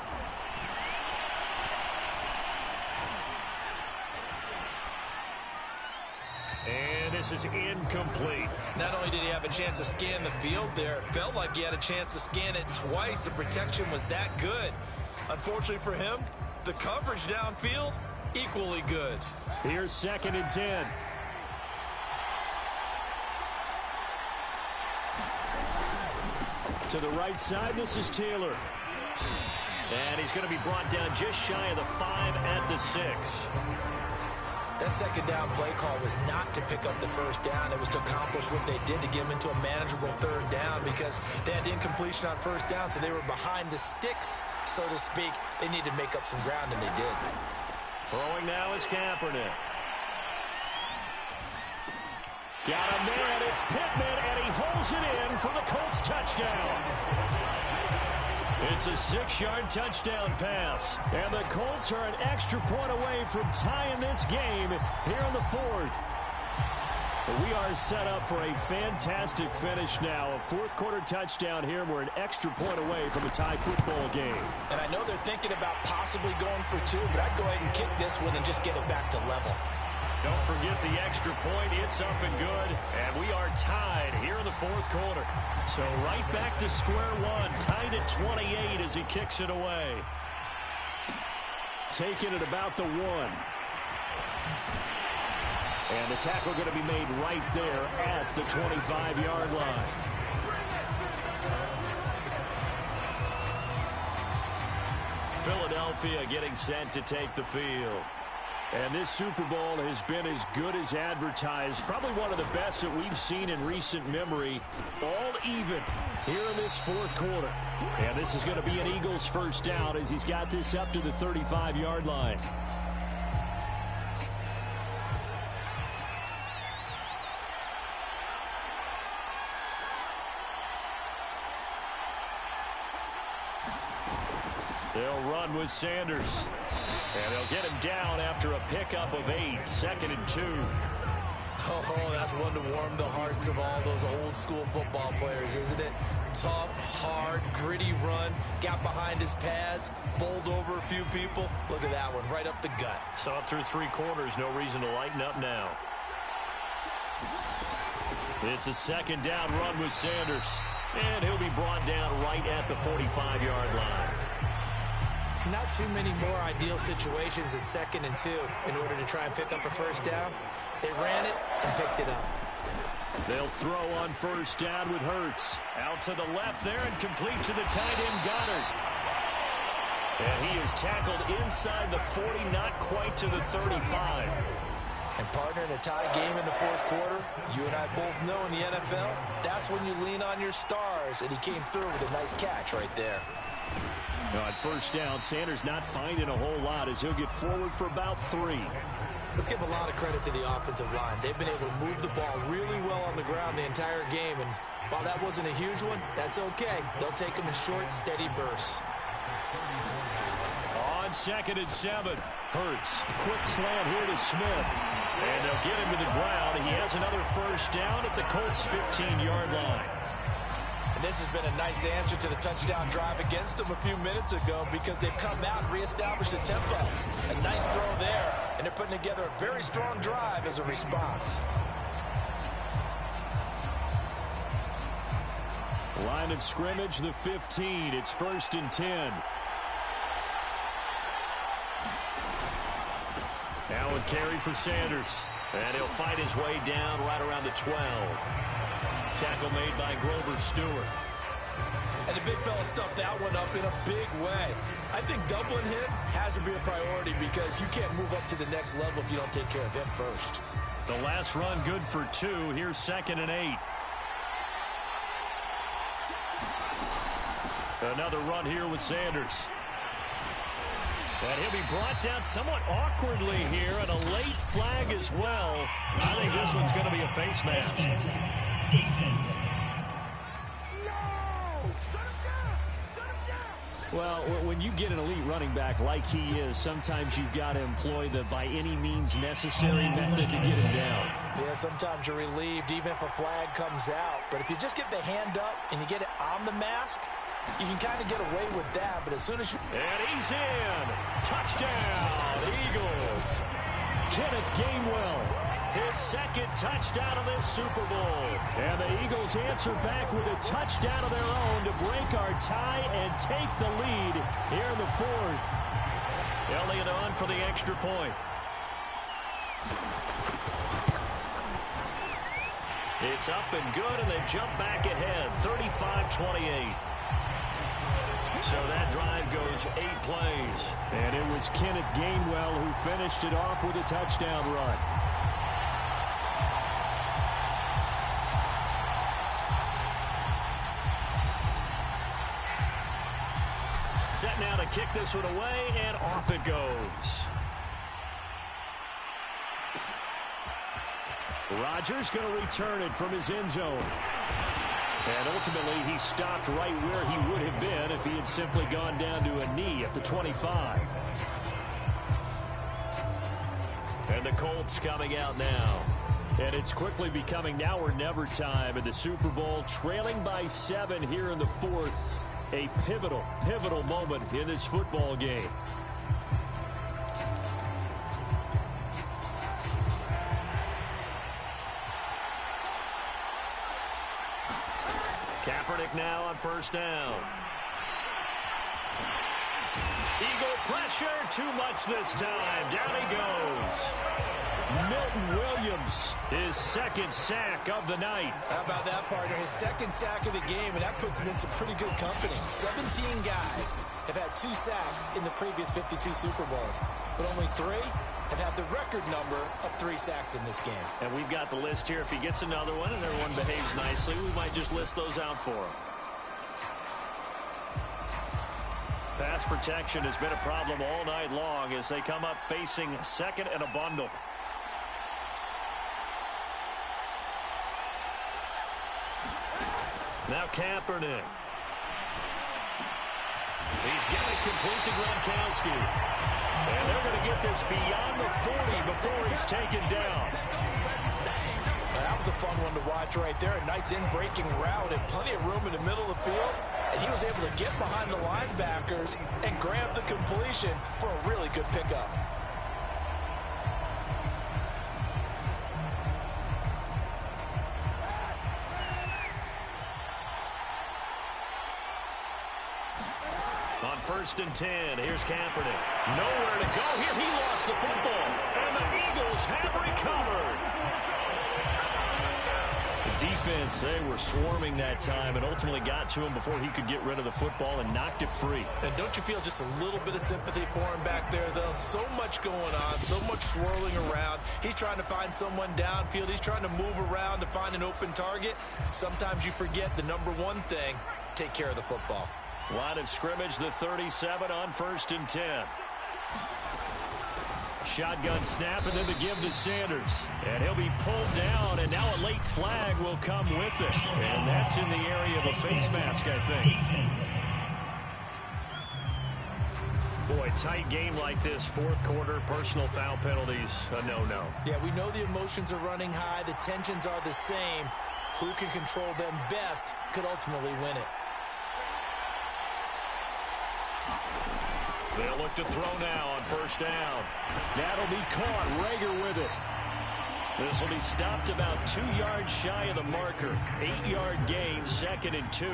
And this is incomplete. Not only did he have a chance to scan the field there, it felt like he had a chance to scan it twice. The protection was that good. Unfortunately for him, the coverage downfield, equally good. Here's 2nd and 10. To the right side, this is Taylor. And he's going to be brought down just shy of the 5 at the 6. That second down play call was not to pick up the first down. It was to accomplish what they did to get them into a manageable third down because they had incompletion on first down, so they were behind the sticks, so to speak. They needed to make up some ground, and they did. Throwing now is Kaepernick. Got a man, it's Pittman, and he holds it in for the Colts touchdown. It's a 6-yard touchdown pass. And the Colts are an extra point away from tying this game here in the fourth. We are set up for a fantastic finish now. A fourth-quarter touchdown here. We're an extra point away from a tie football game. And I know they're thinking about possibly going for 2, but I'd go ahead and kick this one and just get it back to level. Don't forget the extra point. It's up and good. And we are tied here in the fourth quarter. So right back to square one. Tied at 28 as he kicks it away. Taking it about the 1. And the tackle going to be made right there at the 25-yard line. Philadelphia getting set to take the field. And this Super Bowl has been as good as advertised. Probably one of the best that we've seen in recent memory. All even here in this fourth quarter. And this is going to be an Eagles first down as he's got this up to the 35-yard line. They'll run with Sanders. And they'll get him down after a pickup of 8. 2nd and 2. Oh, that's one to warm the hearts of all those old school football players, isn't it? Tough, hard, gritty run. Got behind his pads, bowled over a few people. Look at that one, right up the gut. So up through 3 quarters, no reason to lighten up now. It's a 2nd down run with Sanders. And he'll be brought down right at the 45-yard line. Not too many more ideal situations at 2nd and 2 in order to try and pick up a first down. They ran it and picked it up. They'll throw on first down with Hurts. Out to the left there and complete to the tight end Goddard. And he is tackled inside the 40, not quite to the 35. And partner, in a tie game in the fourth quarter, you and I both know in the NFL, that's when you lean on your stars, and he came through with a nice catch right there. On first down, Sanders not finding a whole lot as he'll get forward for about 3. Let's give a lot of credit to the offensive line. They've been able to move the ball really well on the ground the entire game, and while that wasn't a huge one, that's okay. They'll take them in short, steady bursts. On 2nd and 7, Hurts. Quick slant here to Smith. And they'll get him to the ground. He has another first down at the Colts' 15-yard line. And this has been a nice answer to the touchdown drive against them a few minutes ago because they've come out and reestablished the tempo. A nice throw there, and they're putting together a very strong drive as a response. Line of scrimmage, the 15. It's 1st and 10. Now with carry for Sanders. And he'll fight his way down right around the 12. Tackle made by Grover Stewart. And the big fella stuffed that one up in a big way. I think doubling him has to be a priority because you can't move up to the next level if you don't take care of him first. The last run good for 2. Here's 2nd and 8. Another run here with Sanders. And he'll be brought down somewhat awkwardly here, and a late flag as well. I think this one's going to be a face mask. Well, when you get an elite running back like he is, sometimes you've got to employ the by any means necessary method to get him down. Yeah, sometimes you're relieved even if a flag comes out. But if you just get the hand up and you get it on the mask, you can kind of get away with that, but as soon as you... And he's in. Touchdown, Eagles. Kenneth Gainwell, his 2nd touchdown of this Super Bowl. And the Eagles answer back with a touchdown of their own to break our tie and take the lead here in the 4th. Elliott on for the extra point. It's up and good, and they jump back ahead, 35-28. So that drive goes 8 plays. And it was Kenneth Gainwell who finished it off with a touchdown run. Set now to kick this one away, and off it goes. Rodgers going to return it from his end zone. And ultimately, he stopped right where he would have been if he had simply gone down to a knee at the 25. And the Colts coming out now. And it's quickly becoming now or never time in the Super Bowl, trailing by 7 here in the 4th. A pivotal moment in this football game. Kaepernick now on first down. Eagle pressure, too much this time. Down he goes. Milton Williams, his 2nd sack of the night. How about that, partner? His 2nd sack of the game, and that puts him in some pretty good company. 17 guys have had 2 sacks in the previous 52 Super Bowls, but only 3 have had the record number of 3 sacks in this game. And we've got the list here. If he gets another one and everyone behaves nicely, we might just list those out for him. Pass protection has been a problem all night long as they come up facing 2nd and a bundle. Now Kaepernick. He's got it complete to Gronkowski. And they're going to get this beyond the 40 before he's taken down. That was a fun one to watch right there. A nice in-breaking route and plenty of room in the middle of the field. And he was able to get behind the linebackers and grab the completion for a really good pickup. On 1st and 10, here's Kaepernick. Nowhere to go here. He lost the football. And the Eagles have recovered. Defense, they were swarming that time and ultimately got to him before he could get rid of the football and knocked it free. And don't you feel just a little bit of sympathy for him back there, though? So much going on, so much swirling around. He's trying to find someone downfield. He's trying to move around to find an open target. Sometimes you forget the number one thing, take care of the football. Line of scrimmage, the 37 on 1st and 10. Shotgun snap, and then the give to Sanders. And he'll be pulled down, and now a late flag will come with it. And that's in the area of a face mask, I think. Boy, tight game like this, fourth quarter, personal foul penalties, a no-no. Yeah, we know the emotions are running high. The tensions are the same. Who can control them best could ultimately win it. They'll look to throw now on 1st down. That'll be caught. Rager with it. This will be stopped about 2 yards shy of the marker. 8-yard gain, 2nd and 2.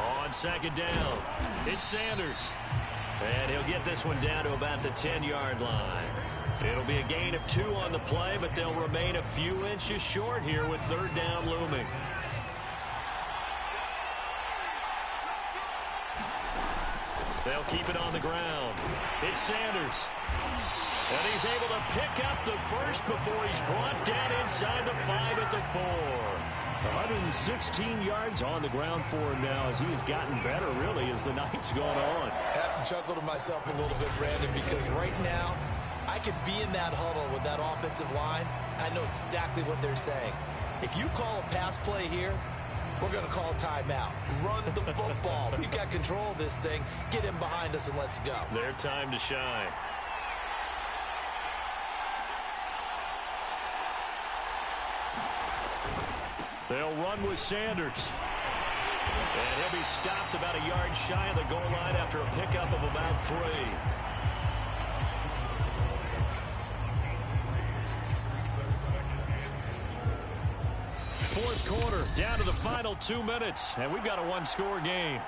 On 2nd down, it's Sanders. And he'll get this one down to about the 10-yard line. It'll be a gain of 2 on the play, but they'll remain a few inches short here with 3rd down looming. They'll keep it on the ground. It's Sanders. And he's able to pick up the first before he's brought down inside the 5 at the 4. 116 yards on the ground for him now as he has gotten better, really, as the night's gone on. I have to chuckle to myself a little bit, Brandon, because right now I could be in that huddle with that offensive line. I know exactly what they're saying. If you call a pass play here, we're going to call timeout. Run the football. We've got control of this thing. Get him behind us and let's go. Their time to shine. They'll run with Sanders. And he'll be stopped about a yard shy of the goal line after a pickup of about 3. Fourth quarter, down to the final 2 minutes, and we've got a one-score game.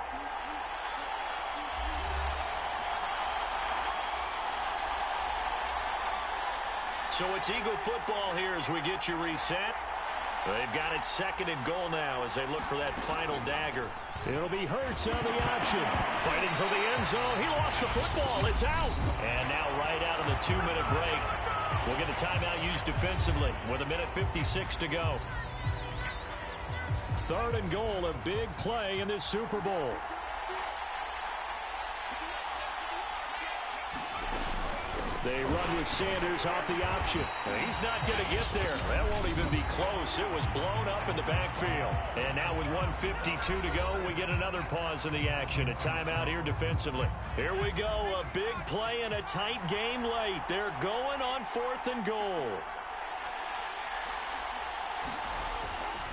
So it's Eagle football here as we get you reset. They've got it 2nd and goal now as they look for that final dagger. It'll be Hurts on the option. Fighting for the end zone. He lost the football. It's out. And now right out of the 2-minute break, we'll get a timeout used defensively with 1:56 to go. 3rd and goal, a big play in this Super Bowl. They run with Sanders off the option. He's not going to get there. That won't even be close. It was blown up in the backfield. And now with 1:52 to go, we get another pause in the action. A timeout here defensively. Here we go. A big play and a tight game late. They're going on 4th and goal.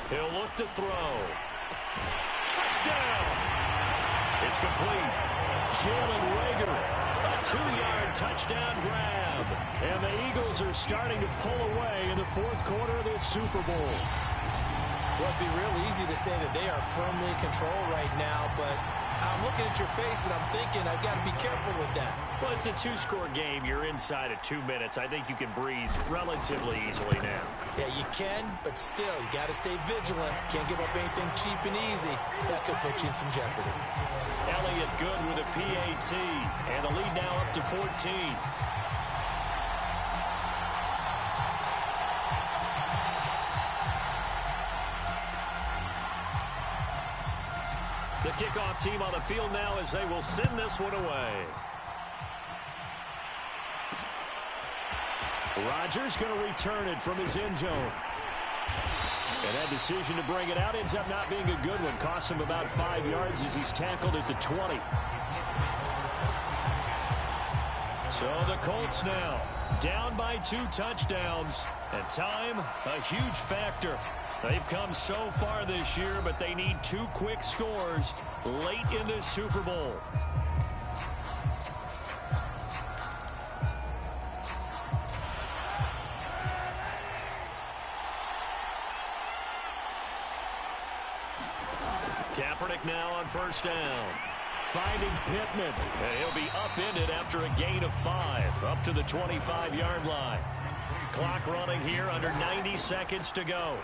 He'll look to throw. Touchdown! It's complete. Jalen Rager. A 2-yard touchdown grab. And the Eagles are starting to pull away in the 4th quarter of this Super Bowl. Well, it'd be real easy to say that they are firmly in control right now, but I'm looking at your face and I'm thinking I've got to be careful with that. Well, it's a 2-score game. You're inside of 2 minutes. I think you can breathe relatively easily now. Yeah, you can, but still, you got to stay vigilant. Can't give up anything cheap and easy. That could put you in some jeopardy. Elliott good with a PAT, and the lead now up to 14. The kickoff team on the field now as they will send this one away. Rodgers going to return it from his end zone. And that decision to bring it out ends up not being a good one. Costs him about 5 yards as he's tackled at the 20. So the Colts now down by 2 touchdowns. And time, a huge factor. They've come so far this year, but they need 2 quick scores late in this Super Bowl. Kaepernick now on 1st down. finding Pittman. And he'll be upended after a gain of 5, up to the 25-yard line. Clock running here, under 90 seconds to go.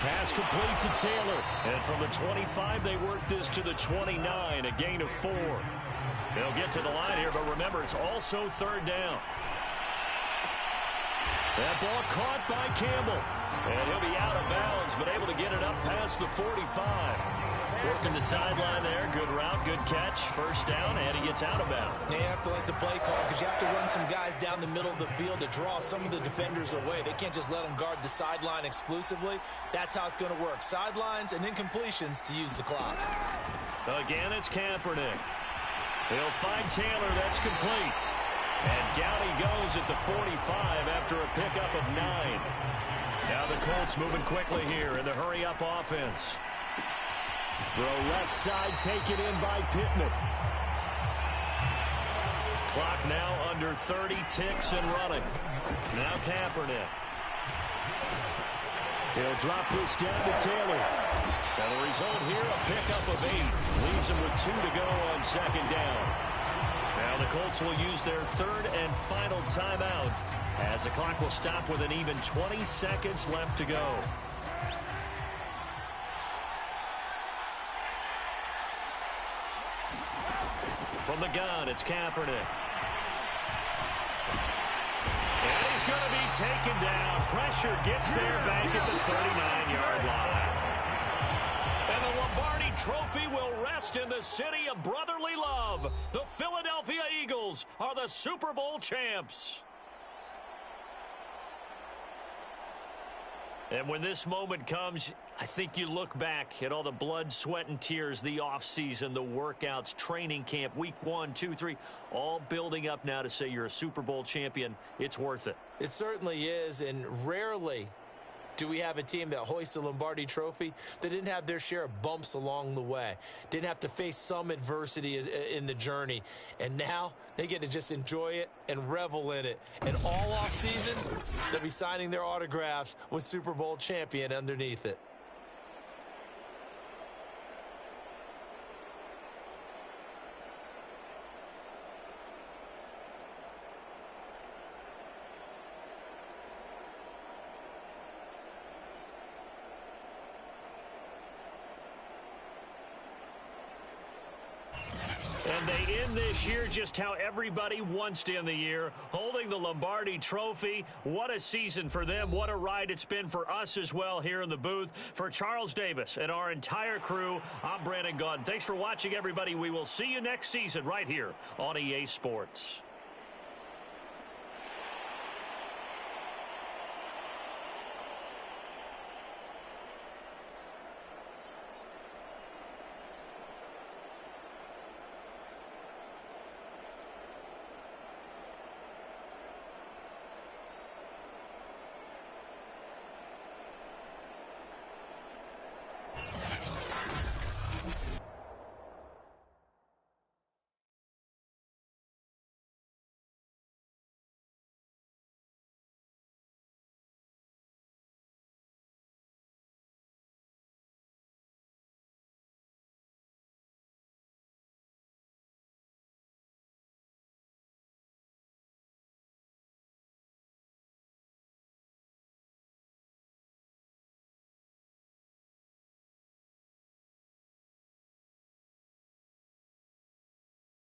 Pass complete to Taylor. And from the 25, they work this to the 29, a gain of 4. They'll get to the line here, but remember, it's also third down. That ball caught by Campbell. And he'll be out of bounds, but able to get it up past the 45. Working the sideline there. Good route, good catch. First down, and he gets out of bounds. You have to like the play call because you have to run some guys down the middle of the field to draw some of the defenders away. They can't just let them guard the sideline exclusively. That's how it's going to work. Sidelines and incompletions to use the clock. Again, it's Kaepernick. He'll find Taylor. That's complete. And down he goes at the 45 after a pickup of 9. Now the Colts moving quickly here in the hurry-up offense. Throw left side, taken in by Pittman. Clock now under 30 ticks and running. Now Kaepernick. He'll drop this down to Taylor. Now the result here, a pickup of 8. Leaves him with 2 to go on second down. Now the Colts will use their third and final timeout as the clock will stop with an even 20 seconds left to go. From the gun, it's Kaepernick. And he's going to be taken down. Pressure gets there back at the 39-yard line. And the Lombardi Trophy will rest in the city of brotherly love. The Philadelphia Eagles are the Super Bowl champs. And when this moment comes, I think you look back at all the blood, sweat, and tears, the offseason, the workouts, training camp, week 1, 2, 3, all building up now to say you're a Super Bowl champion. It's worth it. It certainly is, and rarely do we have a team that hoists the Lombardi Trophy that didn't have their share of bumps along the way, didn't have to face some adversity in the journey, and now they get to just enjoy it and revel in it. And all offseason, they'll be signing their autographs with Super Bowl champion underneath it. And they end this year just how everybody wants to end the year, holding the Lombardi Trophy. What a season for them. What a ride it's been for us as well here in the booth. For Charles Davis and our entire crew, I'm Brandon Gaudin. Thanks for watching, everybody. We will see you next season right here on EA Sports.